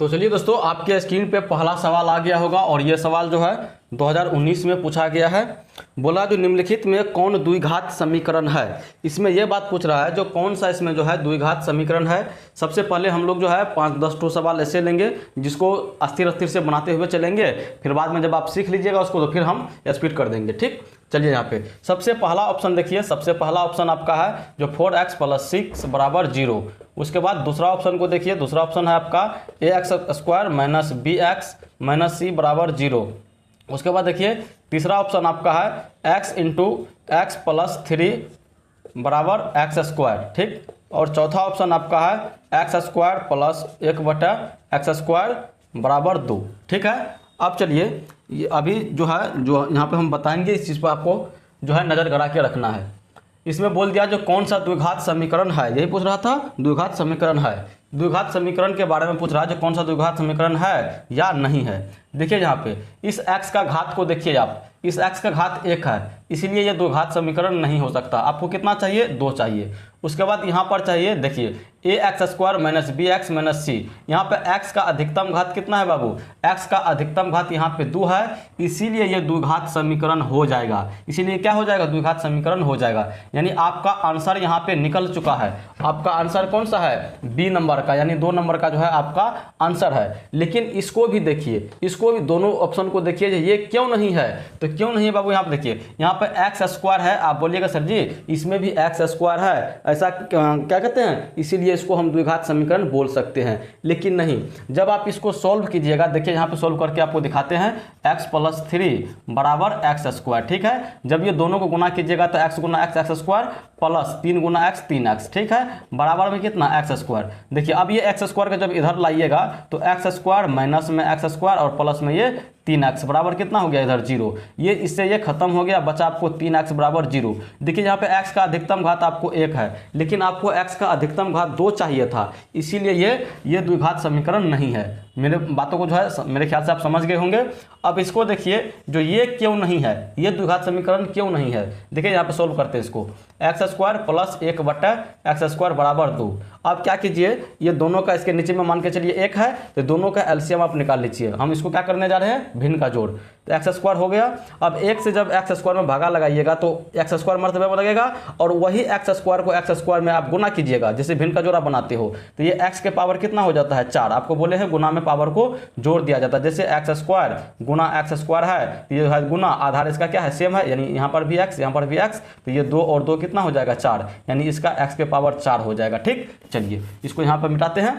तो चलिए दोस्तों आपके स्क्रीन पे पहला सवाल आ गया होगा, और ये सवाल जो है 2019 में पूछा गया है। बोला जो निम्नलिखित में कौन द्विघात समीकरण है। इसमें यह बात पूछ रहा है जो कौन सा इसमें जो है द्विघात समीकरण है। सबसे पहले हम लोग जो है 5-10 सवाल ऐसे लेंगे जिसको अस्थिर से बनाते हुए चलेंगे, फिर बाद में जब आप सीख लीजिएगा उसको तो फिर हम स्पीड कर देंगे। ठीक, चलिए यहाँ पे सबसे पहला ऑप्शन देखिए। सबसे पहला ऑप्शन आपका है जो 4x + 6 = 0। उसके बाद दूसरा ऑप्शन को देखिए, दूसरा ऑप्शन है आपका ax² - bx - c = 0। उसके बाद देखिए तीसरा ऑप्शन आपका है x × x + 3 = x²। ठीक, और चौथा ऑप्शन आपका है x² + 1/x² = 2। ठीक है, अब चलिए ये अभी जो है जो यहाँ पे हम बताएंगे इस चीज़ पर आपको जो है नज़र गड़ा के रखना है। इसमें बोल दिया जो कौन सा द्विघात समीकरण है, यही पूछ रहा था, द्विघात समीकरण है। द्विघात समीकरण के बारे में पूछ रहा है, जो कौन सा द्विघात समीकरण है या नहीं है। देखिए यहाँ पे इस x का घात को देखिए आप, इस x का घात 1 है, इसलिए ये द्विघात समीकरण नहीं हो सकता। आपको कितना चाहिए, 2 चाहिए। उसके बाद यहाँ पर चाहिए, देखिए ax² minus bx minus c। यहाँ पे x का अधिकतम घात कितना है बाबू, x का अधिकतम घात यहाँ पे 2 है, इसीलिए ये द्विघात समीकरण हो जाएगा। इसीलिए क्या हो जाएगा, द्विघात समीकरण हो जाएगा। यानी आपका आंसर यहाँ पे निकल चुका है। आपका आंसर कौन सा है, बी नंबर का, यानी 2 नंबर का जो है आपका आंसर है। लेकिन इसको भी देखिए, इसको भी दोनों ऑप्शन को देखिए, ये क्यों नहीं है, तो क्यों नहीं है बाबू, यहाँ पे देखिए, यहाँ पे x² है। आप बोलिएगा सर जी इसमें भी x² है, ऐसा क्या कहते हैं, इसीलिए इसको हम द्विघात समीकरण बोल सकते हैं। लेकिन नहीं, जब आप इसको सॉल्व कीजिएगा, देखिए यहाँ पे सॉल्व करके आपको दिखाते हैं, x + 3 बराबर x²। ठीक है, जब ये दोनों को गुना कीजिएगा तो x गुना x² प्लस 3 गुना x 3x। ठीक है, बराबर में कितना, x²। देखिए अब ये x² का जब इधर लाइएगा तो x² माइनस में x² और प्लस में ये 3x बराबर कितना हो गया, इधर 0। ये इससे ये खत्म हो गया, बचा आपको 3x बराबर 0। देखिए यहाँ पे x का अधिकतम घात आपको 1 है, लेकिन आपको x का अधिकतम घात 2 चाहिए था, इसीलिए ये द्विघात समीकरण नहीं है। मेरे बातों को जो है मेरे ख्याल से आप समझ गए होंगे। अब इसको देखिए, जो ये क्यों नहीं है, ये द्विघात समीकरण क्यों नहीं है, देखिए यहाँ पे सोल्व करते हैं इसको। x² प्लस 1 बटा x² बराबर 2। अब क्या कीजिए, ये दोनों का इसके नीचे में मान के चलिए 1 है, तो दोनों का एलसीएम आप निकाल लीजिए। हम इसको क्या करने जा रहे हैं, भिन्न का जोड़, तो x² हो गया। अब 1 से जब x² में भागा लगाइएगा तो x² मर्तबे में लगेगा, और वही x² को x² में आप गुना कीजिएगा, जैसे भिन्न का जोड़ आप बनाते हो, तो ये x के पावर कितना हो जाता है, 4। आपको बोले हैं गुना में पावर को जोड़ दिया जाता है, जैसे x² गुना x² है, तो ये है गुना, आधार इसका क्या है, सेम है, यानी यहाँ पर भी x यहाँ पर भी x, तो ये 2 और 2 कितना हो जाएगा, 4, यानी इसका x के पावर 4 हो जाएगा। ठीक, चलिए इसको यहाँ पर मिटाते हैं,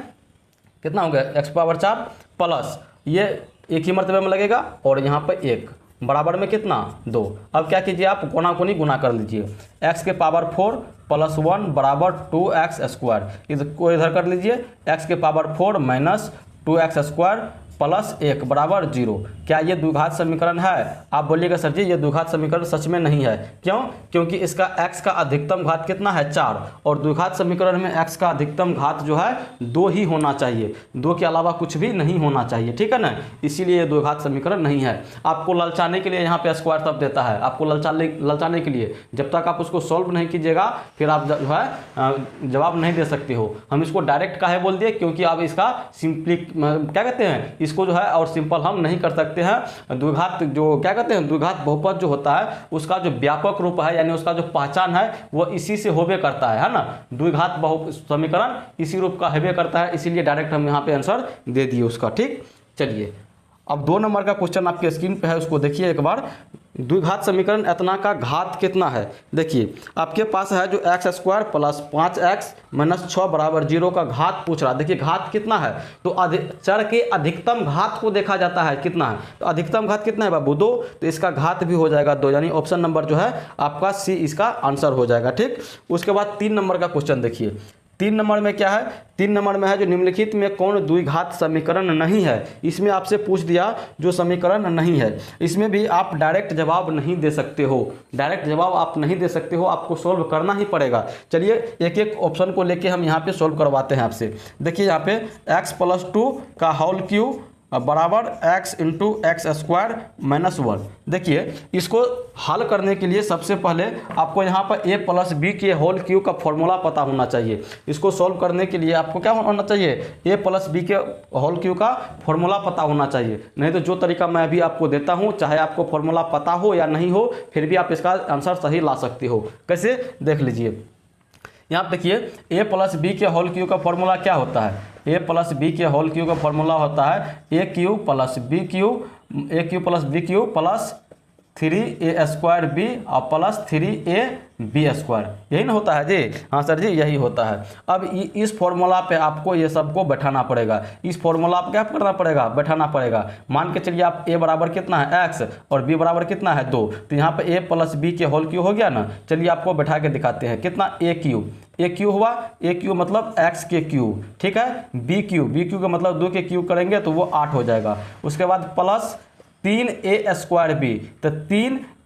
कितना हो गया, x पावर 4 प्लस ये एक ही मर्तबे में लगेगा, और यहाँ पर 1 बराबर में कितना, 2। अब क्या कीजिए, आप कोना कोनी गुना कर लीजिए, x के पावर 4 प्लस 1 बराबर 2x²। इसको इधर कर लीजिए, x के पावर 4 माइनस 2x² प्लस 1 बराबर 0। क्या ये द्विघात समीकरण है? आप बोलिएगा सर जी ये द्विघात समीकरण सच में नहीं है। क्यों? क्योंकि इसका x का अधिकतम घात कितना है, 4, और द्विघात समीकरण में x का अधिकतम घात जो है 2 ही होना चाहिए, 2 के अलावा कुछ भी नहीं होना चाहिए। ठीक है ना, इसीलिए ये द्विघात समीकरण नहीं है। आपको ललचाने के लिए यहाँ पे स्क्वायर तब देता है, आपको ललचाने के लिए। जब तक आप उसको सॉल्व नहीं कीजिएगा फिर आप जो है जवाब नहीं दे सकते हो। हम इसको डायरेक्ट काहे बोल दिए, क्योंकि अब इसका सिंपली क्या कहते हैं, इसको जो है और सिंपल हम नहीं कर सकते हैं। द्विघात जो क्या कहते हैं, द्विघात बहुपद जो होता है उसका जो व्यापक रूप है, यानी उसका जो पहचान है वो इसी से होबे करता है ना। द्विघात बहु समीकरण इसी रूप का होबे करता है, इसीलिए डायरेक्ट हम यहाँ पे आंसर दे दिए उसका। ठीक, चलिए अब 2 नंबर का क्वेश्चन आपके स्क्रीन पे है, उसको देखिए एक बार। द्विघात समीकरण इतना का घात कितना है। देखिए आपके पास है जो x² प्लस 5x माइनस 6 बराबर 0 का घात पूछ रहा है। देखिए घात कितना है, तो चर के अधिकतम घात को देखा जाता है कितना है, तो अधिकतम घात कितना है बाबू, 2, तो इसका घात भी हो जाएगा 2, यानी ऑप्शन नंबर जो है आपका सी इसका आंसर हो जाएगा। ठीक, उसके बाद 3 नंबर का क्वेश्चन देखिए। 3 नंबर में क्या है, 3 नंबर में है जो निम्नलिखित में कौन द्विघात समीकरण नहीं है। इसमें आपसे पूछ दिया जो समीकरण नहीं है, इसमें भी आप डायरेक्ट जवाब नहीं दे सकते हो, डायरेक्ट जवाब आप नहीं दे सकते हो, आपको सोल्व करना ही पड़ेगा। चलिए एक एक ऑप्शन को लेके हम यहाँ पे सोल्व करवाते हैं आपसे। देखिए यहाँ पे x + 2 का होल क्यूब बराबर x इंटू x² माइनस 1। देखिए इसको हल करने के लिए सबसे पहले आपको यहाँ पर a + b के होल क्यूब का फॉर्मूला पता होना चाहिए। इसको सॉल्व करने के लिए आपको क्या होना चाहिए, a + b के होल क्यूब का फॉर्मूला पता होना चाहिए। नहीं तो जो तरीका मैं अभी आपको देता हूँ, चाहे आपको फॉर्मूला पता हो या नहीं हो, फिर भी आप इसका आंसर सही ला सकते हो। कैसे, देख लीजिए। यहाँ पे देखिए a + b के होल क्यूब का फॉर्मूला क्या होता है, a + b के होल क्यूब का फॉर्मूला होता है a³ + b³ + b³ plus 3a² और प्लस 3ab², यही ना होता है जी। हाँ सर जी यही होता है। अब इस फॉर्मूला पे आपको ये सबको बैठाना पड़ेगा, इस फॉर्मूला पे क्या करना पड़ेगा, बैठाना पड़ेगा। मान के चलिए आप a बराबर कितना है x और b बराबर कितना है 2, तो यहाँ पे a + b के होल क्यूब हो गया ना। चलिए आपको बैठा के दिखाते हैं, कितना a³ हुआ, a³ मतलब x के क्यूब, ठीक है। b³ का मतलब 2 के क्यूब करेंगे तो वो 8 हो जाएगा। उसके बाद प्लस 3a² b, तो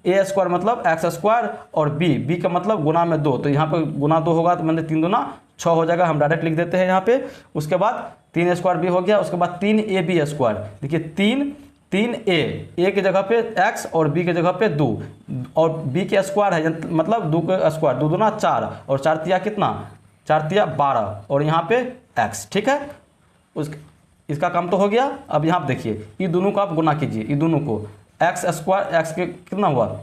ए स्क्वायर मतलब एक्स स्क्वायर और बी का मतलब गुना में 2, तो यहाँ पे गुना 2 होगा तो मैंने 3 दूना 6 हो जाएगा, हम डायरेक्ट लिख देते हैं यहाँ पे। उसके बाद 3 स्क्वायर बी हो गया, उसके बाद 3ab स्क्वायर, देखिए 3a की जगह पे x और b की जगह पे 2 और b के स्क्वायर है मतलब 2 के स्क्वायर, 2 दूना 4 और 4 तिया कितना, 4 तिया 12 और यहाँ पे x, ठीक है। इसका काम तो हो गया। अब यहाँ पे देखिए ये दोनों को आप गुना कीजिए, ये दोनों को एक्स स्क्वायर, एक्स के कितना हुआ,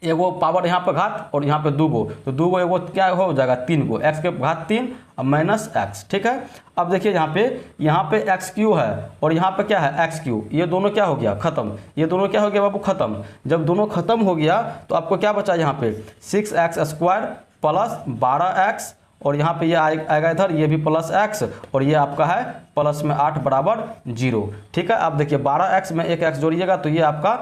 एगो पावर यहाँ पर घात और यहाँ पे 2 गो, तो 2 गो एगो क्या हो जाएगा 3 गो, एक्स के घात 3 और माइनस एक्स, ठीक है। अब देखिए यहाँ पे एक्स क्यू है और यहाँ पे क्या है एक्स क्यू, ये दोनों क्या हो गया खत्म, ये दोनों क्या हो गया बाबू खत्म। जब दोनों खत्म हो गया तो आपको क्या बचा यहाँ पे 6x स्क्वायर प्लस 12x और यहाँ पे ये आएगा इधर, ये भी प्लस x और ये आपका है प्लस में 8 बराबर 0, ठीक है। अब देखिए 12x में एक x जोड़िएगा तो ये आपका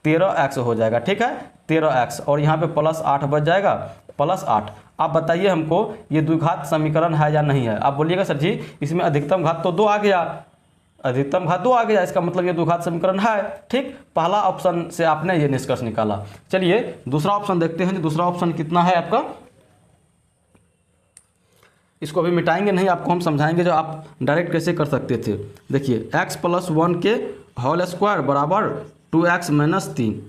13x हो जाएगा, ठीक है 13x और यहाँ पे प्लस 8 बच जाएगा, प्लस 8। आप बताइए हमको ये द्विघात समीकरण है या नहीं है। आप बोलिएगा सर जी इसमें अधिकतम घात तो 2 आ गया, अधिकतम घात 2 आ गया, इसका मतलब ये द्विघात समीकरण है, ठीक। पहला ऑप्शन से आपने ये निष्कर्ष निकाला। चलिए दूसरा ऑप्शन देखते हैं, दूसरा ऑप्शन कितना है आपका, इसको अभी मिटाएंगे नहीं, आपको हम समझाएंगे जो आप डायरेक्ट कैसे कर सकते थे। देखिए x + 1 के होल स्क्वायर बराबर 2x - 3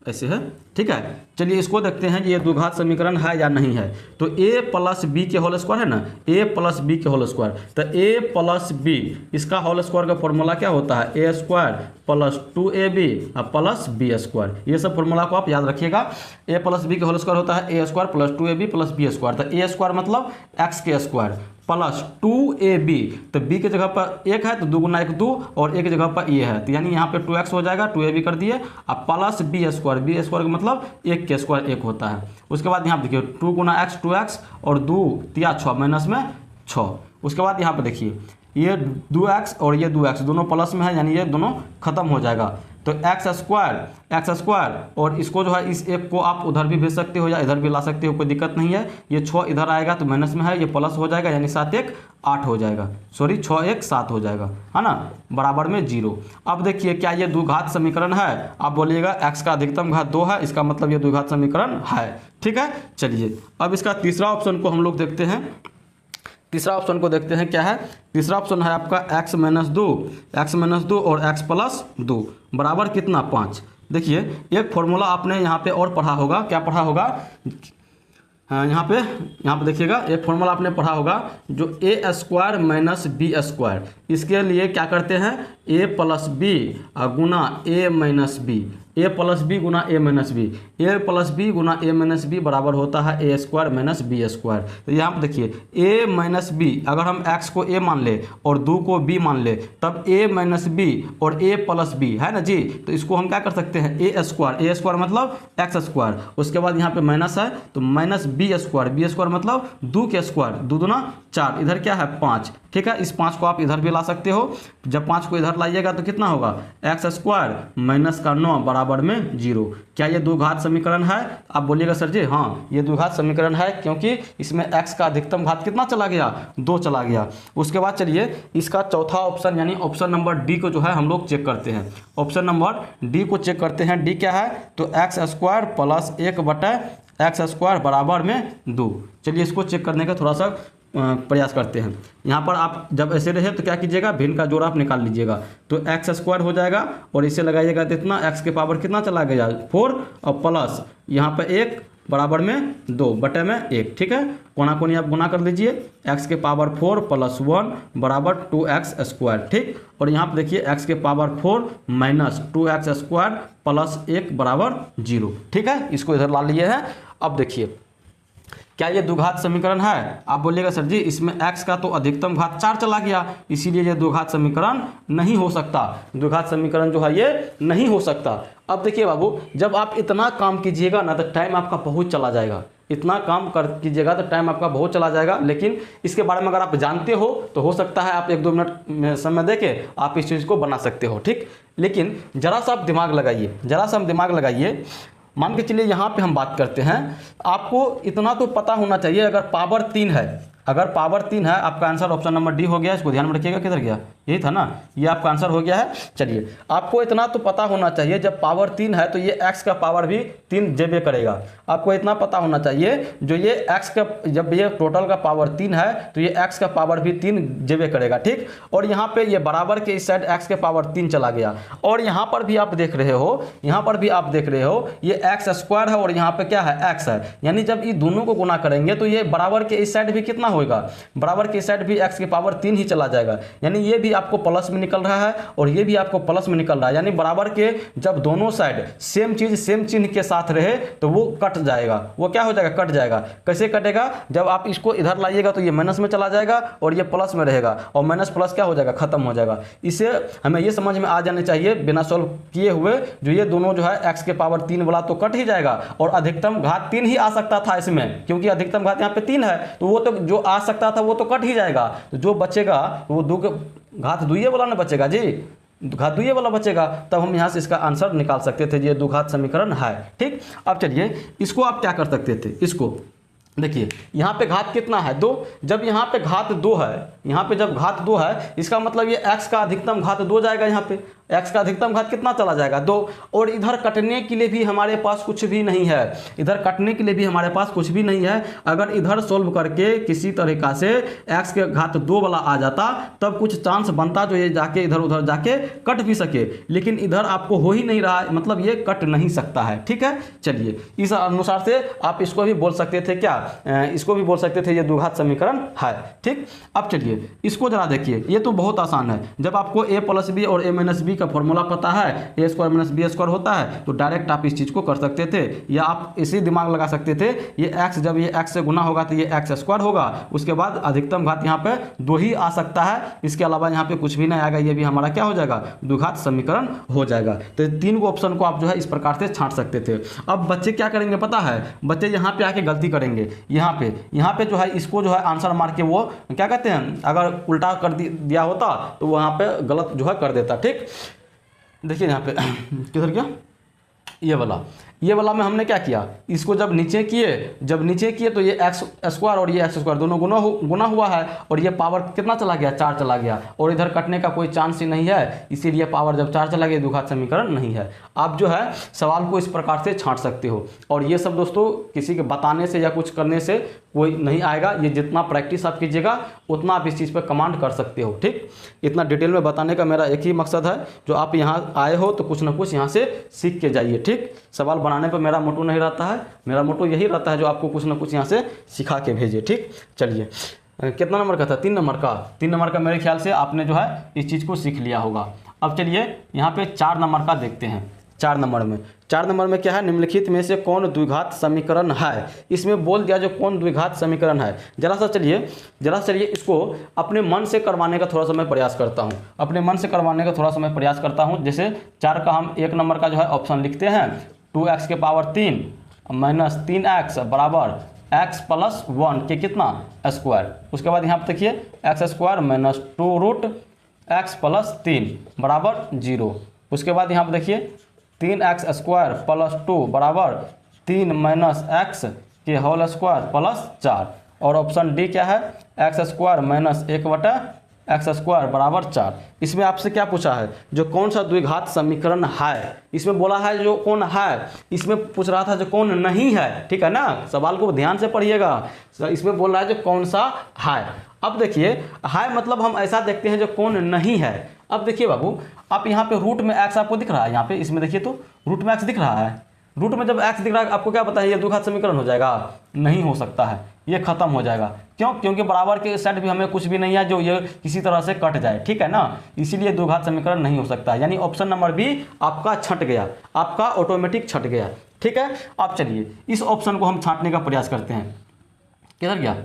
ऐसे है, ठीक है। चलिए इसको देखते हैं ये द्विघात समीकरण है या नहीं है। तो a + b के होल स्क्वायर है ना, a + b के होल स्क्वायर, तो a + b इसका होल स्क्वायर का फॉर्मूला क्या होता है a square + 2ab plus b square, ये सब फॉर्मूला को आप याद रखिएगा। a + b के होल स्क्वायर होता है a square + 2ab + b square, तो a स्क्वायर मतलब x के स्क्वायर प्लस 2ab, तो b की जगह पर 1 है तो 2 गुना 1 2 और a की जगह पर a है, तो यानी यहाँ पे 2x हो जाएगा, 2ab कर दिए, अब प्लस b स्क्वायर का मतलब 1 के स्क्वायर 1 होता है। उसके बाद यहाँ पे देखिए 2 गुना x 2x और 2 तिया 6 माइनस में 6। उसके बाद यहाँ पे देखिए ये 2x और ये 2x दोनों प्लस में है, यानी ये दोनों खत्म हो जाएगा, तो x स्क्वायर और इसको जो है इस एक को आप उधर भी भेज सकते हो या इधर भी ला सकते हो, कोई दिक्कत नहीं है। ये 6 इधर आएगा तो माइनस में है, ये प्लस हो जाएगा, यानी 7 1 8 हो जाएगा, सॉरी 6 1 7 हो जाएगा, है ना, बराबर में 0। अब देखिए क्या ये द्विघात समीकरण है, आप बोलिएगा x का अधिकतम घात 2 है, इसका मतलब ये द्विघात समीकरण है, ठीक है। चलिए अब इसका तीसरा ऑप्शन को हम लोग देखते हैं, तीसरा ऑप्शन को देखते हैं क्या है। तीसरा ऑप्शन है आपका x - 2 और x + 2 बराबर कितना 5। देखिए एक फॉर्मूला आपने यहाँ पे और पढ़ा होगा, क्या पढ़ा होगा, यहाँ पे देखिएगा एक फॉर्मूला आपने पढ़ा होगा जो a square minus b square, इसके लिए क्या करते हैं a + b Guna a minus b, a + b Guna a minus b, a + b Guna a minus b बराबर होता है a square minus b square. तो यहाँ पे देखिए a माइनस b, अगर हम x को a मान ले और 2 को b मान ले तब a माइनस b और a + b है ना जी, तो इसको हम क्या कर सकते हैं a स्क्वायर मतलब x स्क्वायर, उसके बाद यहाँ पे माइनस है तो माइनस b स्क्वायर मतलब 2 के स्क्वायर, 2 दूना 4, इधर क्या है 5, ठीक है। इस 5 को आप इधर भी ला सकते हो, जब 5 को इधर लाइएगा तो कितना होगा x स्क्वायर माइनस का 9 बराबर में 0। क्या ये द्विघात समीकरण है, आप बोलिएगा सर जी हाँ ये द्विघात समीकरण है, क्योंकि इसमें x का अधिकतम घात कितना चला गया 2 चला गया। उसके बाद चलिए इसका चौथा ऑप्शन यानी ऑप्शन नंबर डी को जो है हम लोग चेक करते हैं, ऑप्शन नंबर डी को चेक करते हैं। डी क्या है, तो x स्क्वायर + 1/x स्क्वायर बराबर में 2। चलिए इसको चेक करने का थोड़ा सा प्रयास करते हैं। यहाँ पर आप जब ऐसे रहे तो क्या कीजिएगा भिन्न का जोड़ आप निकाल लीजिएगा, तो x स्क्वायर हो जाएगा और इसे लगाइएगा तो इतना x के पावर कितना चला गया 4 और प्लस यहाँ पर 1 बराबर में 2/1, ठीक है। कोना कोनी आप गुना कर लीजिए, x के पावर 4 + 1 बराबर 2x स्क्वायर, ठीक। और यहाँ पर देखिए x के power 4 minus 2x square plus 1 बराबर 0, ठीक है। इसको इधर ला लिए हैं। अब देखिए क्या ये द्विघात समीकरण है, आप बोलिएगा सर जी इसमें x का तो अधिकतम घात 4 चला गया, इसीलिए ये द्विघात समीकरण नहीं हो सकता, द्विघात समीकरण जो है ये नहीं हो सकता। अब देखिए बाबू जब आप इतना काम कीजिएगा ना तो टाइम आपका बहुत चला जाएगा, इतना काम कीजिएगा तो टाइम आपका बहुत चला जाएगा, लेकिन इसके बारे में अगर आप जानते हो तो हो सकता है आप 1-2 मिनट समय दे के आप इस चीज़ को बना सकते हो, ठीक। लेकिन जरा सा आप दिमाग लगाइए, जरा सा हम दिमाग लगाइए, मान के चलिए यहाँ पे हम बात करते हैं, आपको इतना तो पता होना चाहिए अगर पावर 3 है, अगर पावर 3 है, आपका आंसर ऑप्शन नंबर डी हो गया। इसको ध्यान में रखिएगा, किधर गया यही था ना, ये आपका आंसर हो गया है। चलिए, आपको इतना तो पता होना चाहिए जब पावर 3 है तो ये x का पावर भी 3 जेबे करेगा। आपको इतना पता होना चाहिए जो ये x का, जब ये टोटल का पावर 3 है तो ये x का पावर भी 3 जेबे करेगा, ठीक। और यहाँ पे ये बराबर के इस साइड x के पावर 3 चला गया, और यहाँ पर भी आप देख रहे हो, यहाँ पर भी आप देख रहे हो ये x स्क्वायर है और यहाँ पे क्या है, x है। यानी जब ये दोनों को गुना करेंगे तो ये बराबर के इस साइड भी कितना होगा, बराबर के इस साइड भी x के पावर 3 ही चला जाएगा। यानी ये भी आपको प्लस में निकल रहा है और ये भी आपको प्लस में निकल रहा है। यानी बराबर के जब दोनों साइड सेम चीज सेम चिन्ह के साथ रहे तो वो कट जाएगा। वो क्या हो जाएगा, कट जाएगा। कैसे कटेगा, जब आप इसको इधर लाइएगा तो ये माइनस में चला जाएगा और ये प्लस में रहेगा, और माइनस प्लस क्या हो जाएगा, खत्म हो जाएगा। इसे हमें ये समझ में आ जाने चाहिए बिना सॉल्व किए हुए, जो ये दोनों जो है x के पावर 3 वाला तो कट ही जाएगा, और अधिकतम घात 3 ही आ सकता था इसमें, क्योंकि अधिकतम घात यहाँ पे 3 है तो वो तो जो आ सकता था वो तो कट ही जाएगा। तो जो बचेगा वो घात दुइये वाला ना बचेगा जी, घात दुइये वाला बचेगा, तब हम यहाँ से इसका आंसर निकाल सकते थे। ये द्विघात समीकरण है, ठीक। अब चलिए, इसको आप क्या कर सकते थे, इसको देखिए, यहाँ पे घात कितना है, 2। जब यहाँ पे घात 2 है, यहाँ पे जब घात 2 है, इसका मतलब ये x का अधिकतम घात 2 जाएगा। यहाँ पे x का अधिकतम घात कितना चला जाएगा, 2। और इधर कटने के लिए भी हमारे पास कुछ भी नहीं है, इधर कटने के लिए भी हमारे पास कुछ भी नहीं है। अगर इधर सोल्व करके किसी तरीका से x के घात 2 वाला आ जाता तब कुछ चांस बनता जो ये जाके इधर उधर जाके कट भी सके, लेकिन इधर आपको हो ही नहीं रहा, मतलब ये कट नहीं सकता है, ठीक है। चलिए, इस अनुसार से आप इसको भी बोल सकते थे, क्या इसको भी बोल सकते थे ये द्विघात समीकरण है, ठीक। अब चलिए, इसको जरा देखिए, ये तो बहुत आसान है। जब आपको a प्लस बी और a माइनस बी का फॉर्मूला पता है, a square minus B square होता है, तो डायरेक्ट आप इस चीज़ को कर सकते थे, या आप इसी दिमाग लगा सकते थे, ये x जब ये x से गुना होगा तो ये x स्क्वायर होगा, उसके बाद अधिकतम घात यहाँ पे 2 ही आ सकता है, इसके अलावा यहाँ पे कुछ भी नहीं आएगा, ये भी हमारा क्या हो जाएगा, द्विघात समीकरण हो जाएगा। तो 3 को ऑप्शन को आप जो है इस प्रकार से छांट सकते थे। अब बच्चे क्या करेंगे पता है, बच्चे यहाँ पे आके गलती करेंगे, यहाँ पे जो है इसको जो है आंसर मार के वो क्या कहते हैं, अगर उल्टा कर दिया होता तो वहाँ पे गलत जो है कर देता, ठीक। देखिए यहाँ पे किधर गया, ये वाला में हमने क्या किया, इसको जब नीचे किए तो ये x स्क्वायर और ये x स्क्वायर दोनों गुना हुआ है, और ये पावर कितना चला गया, 4 चला गया, और इधर कटने का कोई चांस ही नहीं है, इसीलिए पावर जब 4 चला गया द्विघात समीकरण नहीं है। आप जो है सवाल को इस प्रकार से छांट सकते हो, और ये सब दोस्तों किसी के बताने से या कुछ करने से कोई नहीं आएगा। ये जितना प्रैक्टिस आप कीजिएगा उतना आप इस चीज़ पर कमांड कर सकते हो, ठीक। इतना डिटेल में बताने का मेरा एक ही मकसद है, जो आप यहाँ आए हो तो कुछ ना कुछ यहाँ से सीख के जाइए, ठीक। सवाल बनाने पर मेरा मोटो नहीं रहता है, मेरा मोटो यही रहता है जो आपको कुछ ना कुछ यहाँ से सिखा के भेजे, ठीक। चलिए, कितना नंबर का था, 3 नंबर का मेरे ख्याल से आपने जो है इस चीज़ को सीख लिया होगा। अब चलिए यहाँ पे 4 नंबर का देखते हैं। 4 नंबर में क्या है, निम्नलिखित में से कौन द्विघात समीकरण है। इसमें बोल दिया जो कौन द्विघात समीकरण है। जरा सा चलिए इसको अपने मन से करवाने का थोड़ा सा मैं प्रयास करता हूँ। जैसे 4 का हम 1 नंबर का जो है ऑप्शन लिखते हैं, 2x के पावर 3 माइनस 3x बराबर x प्लस 1 के कितना, स्क्वायर। उसके बाद यहाँ पे देखिए x square minus 2 root x plus 3 बराबर 0। उसके बाद यहाँ पे देखिए 3x स्क्वायर प्लस 2 बराबर 3 माइनस x के होल स्क्वायर प्लस 4। और ऑप्शन डी क्या है, x square minus 1/x square बराबर 4। इसमें आपसे क्या पूछा है, जो कौन सा द्विघात समीकरण है। इसमें बोला है जो कौन है, इसमें पूछ रहा था जो कौन नहीं है, ठीक है ना। सवाल को ध्यान से पढ़िएगा, इसमें बोल रहा है जो कौन सा है। अब देखिए है मतलब हम ऐसा देखते हैं जो कौन नहीं है। अब देखिए बाबू, आप यहाँ पे रूट में x आपको दिख रहा है, यहाँ पे इसमें देखिए तो रूट में x दिख रहा है। रूट में जब x दिख रहा है आपको क्या पता है, ये द्विघात समीकरण हो जाएगा, नहीं हो सकता है, ये खत्म हो जाएगा। क्यों, क्योंकि बराबर के साइड भी हमें कुछ भी नहीं है जो ये किसी तरह से कट जाए, ठीक है ना। इसीलिए द्विघात समीकरण नहीं हो सकता, यानी ऑप्शन नंबर बी आपका छट गया, आपका ऑटोमेटिक छट गया, ठीक है। अब चलिए इस ऑप्शन को हम छांटने का प्रयास करते हैं। किधर गया,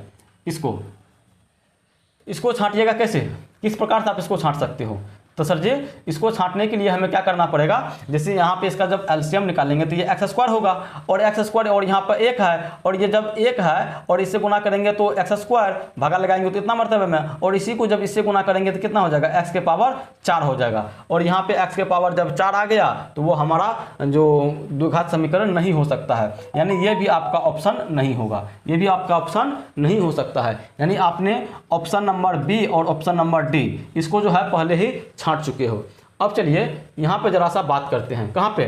इसको छांटिएगा कैसे, किस प्रकार से आप इसको छांट सकते हो। तो सर जी इसको छांटने के लिए हमें क्या करना पड़ेगा, जैसे यहाँ पे इसका जब एलसीएम निकालेंगे तो ये एक्स स्क्वायर होगा और एक्स स्क्वायर और यहाँ पर 1 है और ये जब 1 है और इससे गुना करेंगे तो एक्स स्क्वायर, भागा लगाएंगे तो इतना मरतबे में, और इसी को जब इससे गुना करेंगे तो कितना हो जाएगा, एक्स के पावर 4 हो जाएगा। और यहाँ पे एक्स के पावर जब 4 आ गया तो वो हमारा जो द्विघात समीकरण नहीं हो सकता है, यानी ये भी आपका ऑप्शन नहीं होगा, ये भी आपका ऑप्शन नहीं हो सकता है। यानी आपने ऑप्शन नंबर बी और ऑप्शन नंबर डी इसको जो है पहले ही छांट चुके हो। अब चलिए यहाँ पे जरा सा बात करते हैं, कहाँ पे,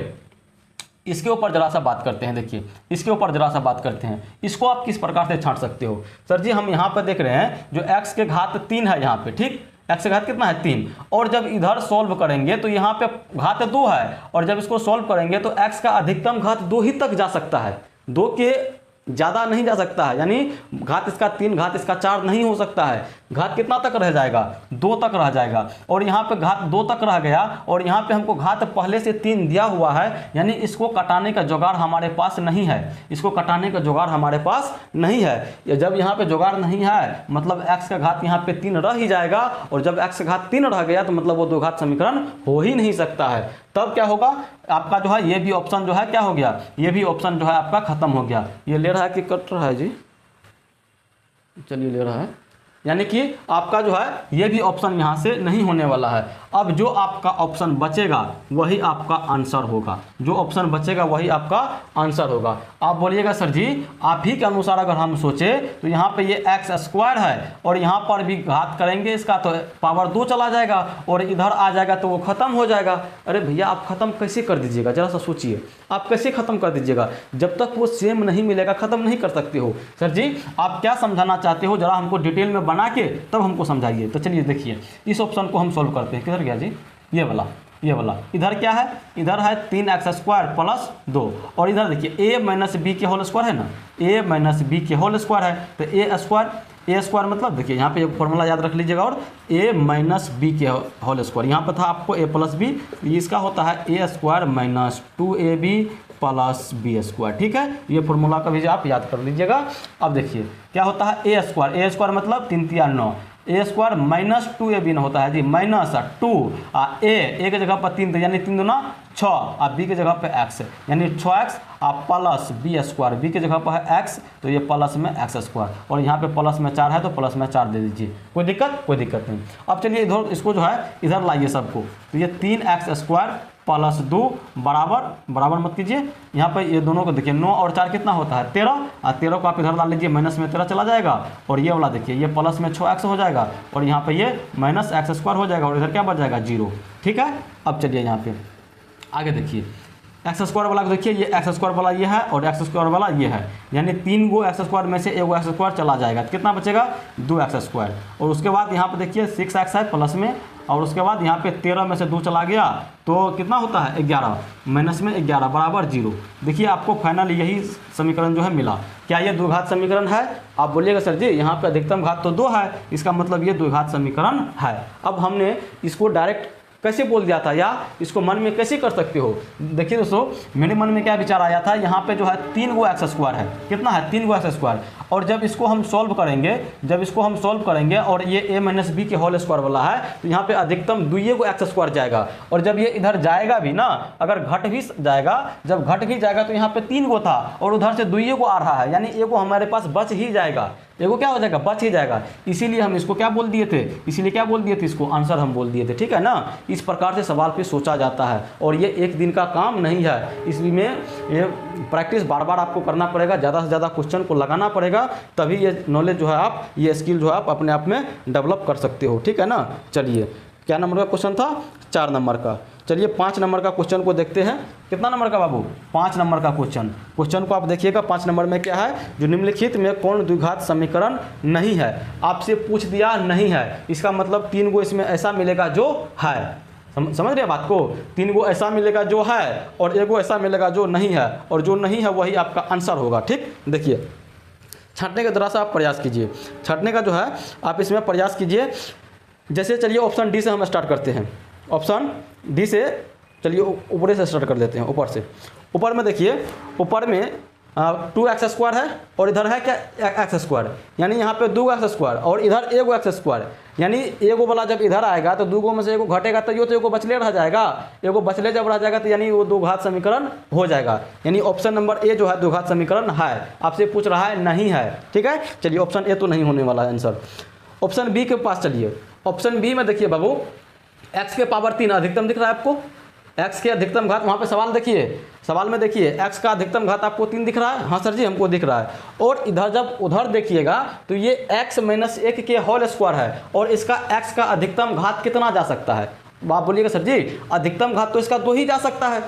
इसके ऊपर जरा सा बात करते हैं। देखिए इसके ऊपर जरा सा बात करते हैं, इसको आप किस प्रकार से छांट सकते हो। सर जी हम यहाँ पर देख रहे हैं जो x के घात 3 है यहाँ पे, ठीक, x के घात कितना है 3, और जब इधर सॉल्व करेंगे तो यहाँ पे घात 2 है और जब इसको सॉल्व करेंगे तो x का अधिकतम घात 2 ही तक जा सकता है, 2 के ज़्यादा नहीं जा सकता है, यानी घात इसका 3 घात इसका 4 नहीं हो सकता है। घात कितना तक रह जाएगा, 2 तक रह जाएगा, और यहाँ पे घात 2 तक रह गया और यहाँ पे हमको घात पहले से 3 दिया हुआ है, यानी इसको कटाने का जुगाड़ हमारे पास नहीं है, इसको कटाने का जुगाड़ हमारे पास नहीं है। जब यहाँ पे जुगाड़ नहीं है मतलब x का घात यहाँ पे 3 रह ही जाएगा, और जब x का घात 3 रह गया तो मतलब वो द्विघात समीकरण हो ही नहीं सकता है। तब क्या होगा आपका जो है ये भी ऑप्शन जो है क्या हो गया, ये भी ऑप्शन जो है आपका खत्म हो गया। ये ले रहा है कि कट रहा है जी, चलिए ले रहा है, यानी कि आपका जो है ये भी ऑप्शन यहाँ से नहीं होने वाला है। अब जो आपका ऑप्शन बचेगा वही आपका आंसर होगा, जो ऑप्शन बचेगा वही आपका आंसर होगा। आप बोलिएगा सर जी आप ही के अनुसार अगर हम सोचे तो यहाँ पे ये एक्स स्क्वायर है और यहाँ पर भी घात करेंगे इसका तो पावर 2 चला जाएगा और इधर आ जाएगा तो वो खत्म हो जाएगा। अरे भैया आप खत्म कैसे कर दीजिएगा, जरा सा सोचिए, आप कैसे खत्म कर दीजिएगा, जब तक वो सेम नहीं मिलेगा खत्म नहीं कर सकते हो। सर जी आप क्या समझाना चाहते हो, जरा हमको डिटेल में बना के तब हमको समझाइए। तो चलिए देखिए इस ऑप्शन को हम सोल्व करते हैं। किधर गया जी, ये वाला इधर क्या है, इधर है 3x स्क्वायर प्लस 2, और इधर देखिए a माइनस बी के होल स्क्वायर है ना, a माइनस बी के होल स्क्वायर है, तो a स्क्वायर मतलब देखिए यहाँ पे एक फॉर्मूला याद रख लीजिएगा, और a माइनस बी के होल स्क्वायर, यहाँ पे था आपको a प्लस बी, इसका होता है a square minus 2ab plus B square. ठीक है, ये फॉर्मूला का भी आप याद कर लीजिएगा। अब देखिए क्या होता है a स्क्वायर मतलब 3 3 9, ए स्क्वायर माइनस 2ab ना होता है जी, माइनस 2 ए के जगह पर 3 यानी 3 दूना 6 और बी के जगह पे x यानी 6x plus B square, B के जगह पर है x तो ये प्लस में x स्क्वायर, और यहाँ पे प्लस में 4 है तो प्लस में 4 दे दीजिए, कोई दिक्कत नहीं। अब चलिए इधर इसको जो है इधर लाइए सबको, तो ये 3x स्क्वायर प्लस 2 बराबर मत कीजिए, यहाँ पे ये दोनों को देखिए 9 और 4 कितना होता है 13, और 13 को आप इधर डाल लीजिए, माइनस में 13 चला जाएगा, और ये वाला देखिए ये प्लस में 6x हो जाएगा और यहाँ पे ये माइनस x स्क्वायर हो जाएगा और इधर क्या बच जाएगा 0। ठीक है, अब चलिए यहाँ पे आगे देखिए एक्स स्क्वायर वाला को देखिए, ये एक्स स्क्वायर वाला ये है और एक्स स्क्वायर वाला ये है, यानी 3 गो एक्स स्क्वायर में से 1 गो एक्स स्क्वायर चला जाएगा, कितना बचेगा 2x स्क्वायर, और उसके बाद यहाँ पे देखिए 6x है प्लस में, और उसके बाद यहाँ पे 13 में से 2 चला गया तो कितना होता है 11, माइनस में 11 बराबर 0। देखिए आपको फाइनल यही समीकरण जो है मिला। क्या ये द्विघात समीकरण है? आप बोलिएगा सर जी यहाँ पे अधिकतम घात तो 2 है, इसका मतलब ये द्विघात समीकरण है। अब हमने इसको डायरेक्ट कैसे बोल दिया था या इसको मन में कैसे कर सकते हो। देखिए दोस्तों मेरे मन में क्या विचार आया था, यहाँ पे जो है 3 गो एक्स स्क्वायर है, कितना है 3 गो एक्स स्क्वायर, और जब इसको हम सॉल्व करेंगे और ये a माइनस बी के होल स्क्वायर वाला है तो यहाँ पे अधिकतम 2 गो एक्स स्क्वायर जाएगा, और जब ये इधर जाएगा भी ना, अगर घट भी जाएगा, जब घट भी जाएगा तो यहाँ पे 3 गो था और उधर से 2 गो आ रहा है, यानी एगो हमारे पास बच ही जाएगा, एगो क्या हो जाएगा बच ही जाएगा। इसीलिए हम इसको क्या बोल दिए थे, इसको आंसर हम बोल दिए थे। ठीक है ना, इस प्रकार से सवाल पे सोचा जाता है और ये एक दिन का काम नहीं है, इसलिए ये प्रैक्टिस बार बार आपको करना पड़ेगा, ज़्यादा से ज़्यादा क्वेश्चन को लगाना पड़ेगा, तभी ये नॉलेज जो है आप, ये स्किल जो है आप अपने आप में डेवलप कर सकते हो। ठीक है ना, चलिए क्या नंबर का क्वेश्चन था 4 नंबर का। चलिए 5 नंबर का क्वेश्चन को देखते हैं। कितना नंबर का बाबू 5 नंबर का क्वेश्चन को आप देखिएगा। 5 नंबर में क्या है, जो निम्नलिखित में कौन द्विघात समीकरण नहीं है, आपसे पूछ दिया नहीं है, इसका मतलब 3 गो इसमें ऐसा मिलेगा जो है, समझ रहे बात को, 3 गो ऐसा मिलेगा जो है और 1 गो ऐसा मिलेगा जो नहीं है, और जो नहीं है वही आपका आंसर होगा। ठीक, देखिए छांटने का जरा सा आप प्रयास कीजिए, छांटने का जो है आप इसमें प्रयास कीजिए। जैसे चलिए ऑप्शन डी से हम स्टार्ट करते हैं, ऑप्शन डी से चलिए ऊपर से स्टार्ट कर लेते हैं, ऊपर में देखिए, ऊपर में 2x² है और इधर है क्या x², यानी यहाँ पे 2x² और इधर एगो x², यानी एगो वाला जब इधर आएगा तो दूगो में से एगो घटेगा तो यो तो एगो बचले रह जाएगा, एगो बचले जब रह जाएगा तो यानी वो द्विघात समीकरण हो जाएगा। यानी ऑप्शन नंबर ए जो है द्विघात समीकरण है। आपसे पूछ रहा है नहीं है, ठीक है। चलिए ऑप्शन ए तो नहीं होने वाला है आंसर। ऑप्शन बी के पास चलिए। ऑप्शन बी में देखिए बाबू, x के पावर 3 अधिकतम दिख रहा है आपको, x के अधिकतम घात, वहाँ पे सवाल देखिए, सवाल में देखिए x का अधिकतम घात आपको 3 दिख रहा है, हाँ सर जी हमको दिख रहा है। और इधर जब उधर देखिएगा तो ये x - 1 के होल स्क्वायर है और इसका x का अधिकतम घात कितना जा सकता है? आप बोलिएगा सर जी अधिकतम घात तो इसका 2 ही जा सकता है,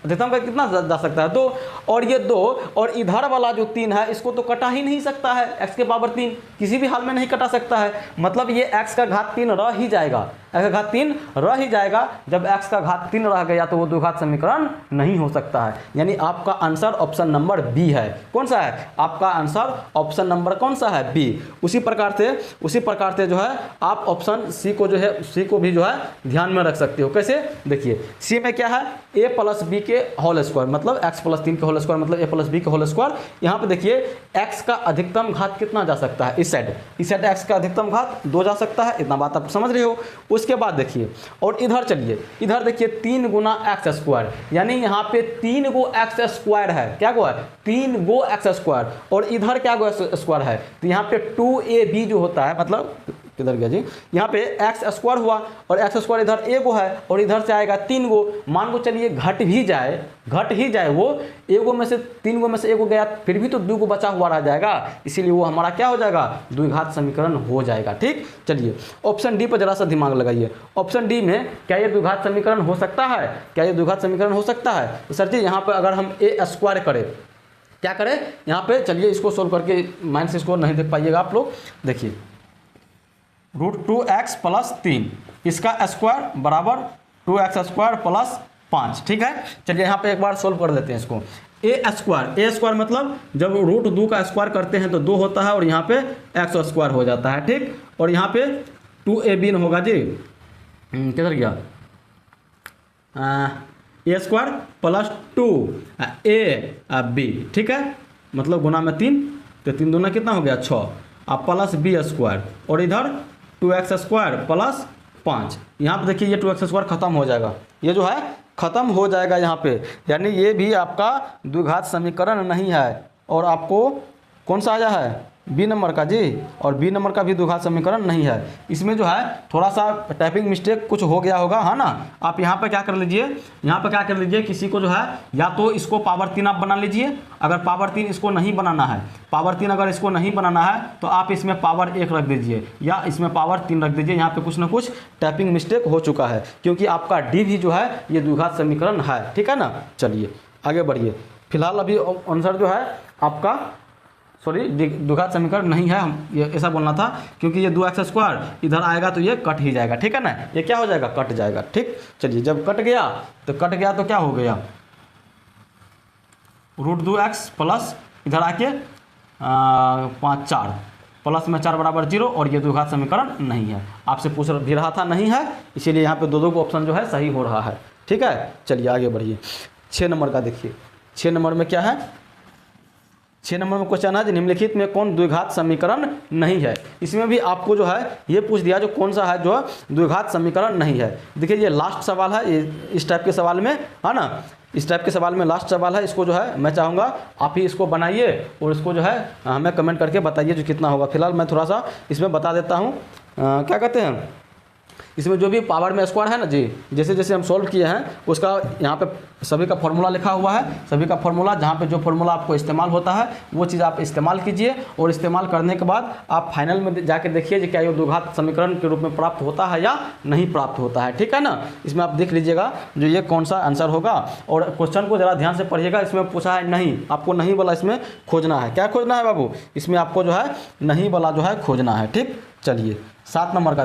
अधिकतम का कितना जा सकता है 2, और ये 2 और इधर वाला जो 3 है इसको तो कटा ही नहीं सकता है, x के पावर 3 किसी भी हाल में नहीं कटा सकता है, मतलब ये x का घात 3 रह ही जाएगा, x का घात 3 रह ही जाएगा। जब x का घात 3 रह गया तो वो द्विघात समीकरण नहीं हो सकता है। यानी आपका आंसर ऑप्शन नंबर बी है। कौन सा है आपका आंसर? ऑप्शन नंबर कौन सा है? बी। उसी प्रकार से जो है आप ऑप्शन सी को जो है, सी को भी जो है ध्यान में रख सकते हो। कैसे? देखिए सी में क्या है, a + b के होल स्क्वायर मतलब x + 3 के होल स्क्वायर मतलब a + b के होल स्क्वायर। यहाँ पे देखिए x का अधिकतम घात कितना जा सकता है? इस साइड x का अधिकतम घात 2 जा सकता है, इतना बात आप समझ रहे हो। उसके बाद देखिए और इधर चलिए, इधर देखिए 3 × x², यानी यहाँ पे 3 गो x² है। क्या गो है? 3 गो x²। और इधर क्या गो स्क्वायर है? तो यहाँ पे 2ab जो होता है, मतलब किधर गया जी, यहाँ पे x² हुआ और x² इधर एगो है और इधर से आएगा 3 गो। मान को चलिए घट ही जाए वो एगो में से 3 गो में से एगो गया, फिर भी तो 2 गो बचा हुआ रह जाएगा, इसीलिए वो हमारा क्या हो जाएगा? द्विघात समीकरण हो जाएगा। ठीक, चलिए ऑप्शन डी पर जरा सा दिमाग लगाइए। ऑप्शन डी में क्या ये द्विघात समीकरण हो सकता है? क्या ये द्विघात समीकरण हो सकता है? तो सर जी यहाँ पर अगर हम a² करें, क्या करें यहाँ पे? चलिए इसको सोल्व करके माइंड से इसको नहीं देख पाइएगा आप लोग। देखिए √2x + 3 इसका स्क्वायर बराबर 2x² + 5। ठीक है, चलिए यहाँ पे एक बार सोल्व कर लेते हैं इसको। a² मतलब जब √2 का स्क्वायर करते हैं तो 2 होता है और यहाँ पे x² हो जाता है। ठीक, और यहाँ पे 2ab होगा जी, किधर गया? a² + 2ab। ठीक है, मतलब गुना में 3 तो 3 दूना कितना हो गया? 6 अब + b² और इधर 2x² + 5। यहाँ पे देखिए ये 2x² खत्म हो जाएगा, ये जो है खत्म हो जाएगा यहाँ पे, यानी ये भी आपका द्विघात समीकरण नहीं है। और आपको कौन सा आया है? बी नंबर का जी, और बी नंबर का भी द्विघात समीकरण नहीं है। इसमें जो है थोड़ा सा टाइपिंग मिस्टेक कुछ हो गया होगा, है ना। आप यहाँ पे क्या कर लीजिए, यहाँ पे क्या कर लीजिए, किसी को जो है या तो इसको पावर 3 आप बना लीजिए। अगर पावर 3 इसको नहीं बनाना है, पावर 3 अगर इसको नहीं बनाना है तो आप इसमें पावर 1 रख दीजिए या इसमें पावर 3 रख दीजिए। यहाँ पे कुछ ना कुछ टाइपिंग मिस्टेक हो चुका है, क्योंकि आपका डी भी जो है ये द्विघात समीकरण है। ठीक है ना, चलिए आगे बढ़िए। फिलहाल अभी आंसर जो है आपका द्विघात समीकरण नहीं है, हम ये ऐसा बोलना था, क्योंकि ये 2x² इधर आएगा तो ये कट ही जाएगा। ठीक है ना, ये क्या हो जाएगा? कट जाएगा। ठीक, चलिए जब कट गया तो क्या हो गया? √2x प्लस इधर आके 5 4 प्लस में 4 बराबर 0, और ये द्विघात समीकरण नहीं है। आपसे पूछ भी रहा था नहीं है, इसीलिए यहाँ पे दो ऑप्शन जो है सही हो रहा है। ठीक है, चलिए आगे बढ़िए। 6 नंबर का देखिए, 6 नंबर में क्या है? 6 नंबर में क्वेश्चन है निम्नलिखित में कौन द्विघात समीकरण नहीं है। इसमें भी आपको जो है ये पूछ दिया जो कौन सा है जो द्विघात समीकरण नहीं है। देखिए ये लास्ट सवाल है, ये इस टाइप के सवाल में, है ना, इस टाइप के सवाल में लास्ट सवाल है। इसको जो है मैं चाहूँगा आप ही इसको बनाइए और इसको जो है हमें कमेंट करके बताइए जो कितना होगा। फिलहाल मैं थोड़ा सा इसमें बता देता हूँ, क्या कहते हैं, इसमें जो भी पावर में स्क्वायर है ना जी, जैसे जैसे हम सॉल्व किए हैं उसका यहाँ पे सभी का फॉर्मूला लिखा हुआ है। सभी का फॉर्मूला, जहाँ पे जो फॉर्मूला आपको इस्तेमाल होता है वो चीज़ आप इस्तेमाल कीजिए, और इस्तेमाल करने के बाद आप फाइनल में जाके देखिए कि क्या ये द्विघात समीकरण के रूप में प्राप्त होता है या नहीं प्राप्त होता है। ठीक है ना, इसमें आप देख लीजिएगा जो ये कौन सा आंसर होगा। और क्वेश्चन को ज़रा ध्यान से पढ़िएगा, इसमें पूछा है नहीं, आपको नहीं वाला इसमें खोजना है। क्या खोजना है बाबू? इसमें आपको जो है नहीं वाला जो है खोजना है। ठीक, चलिए 7 नंबर का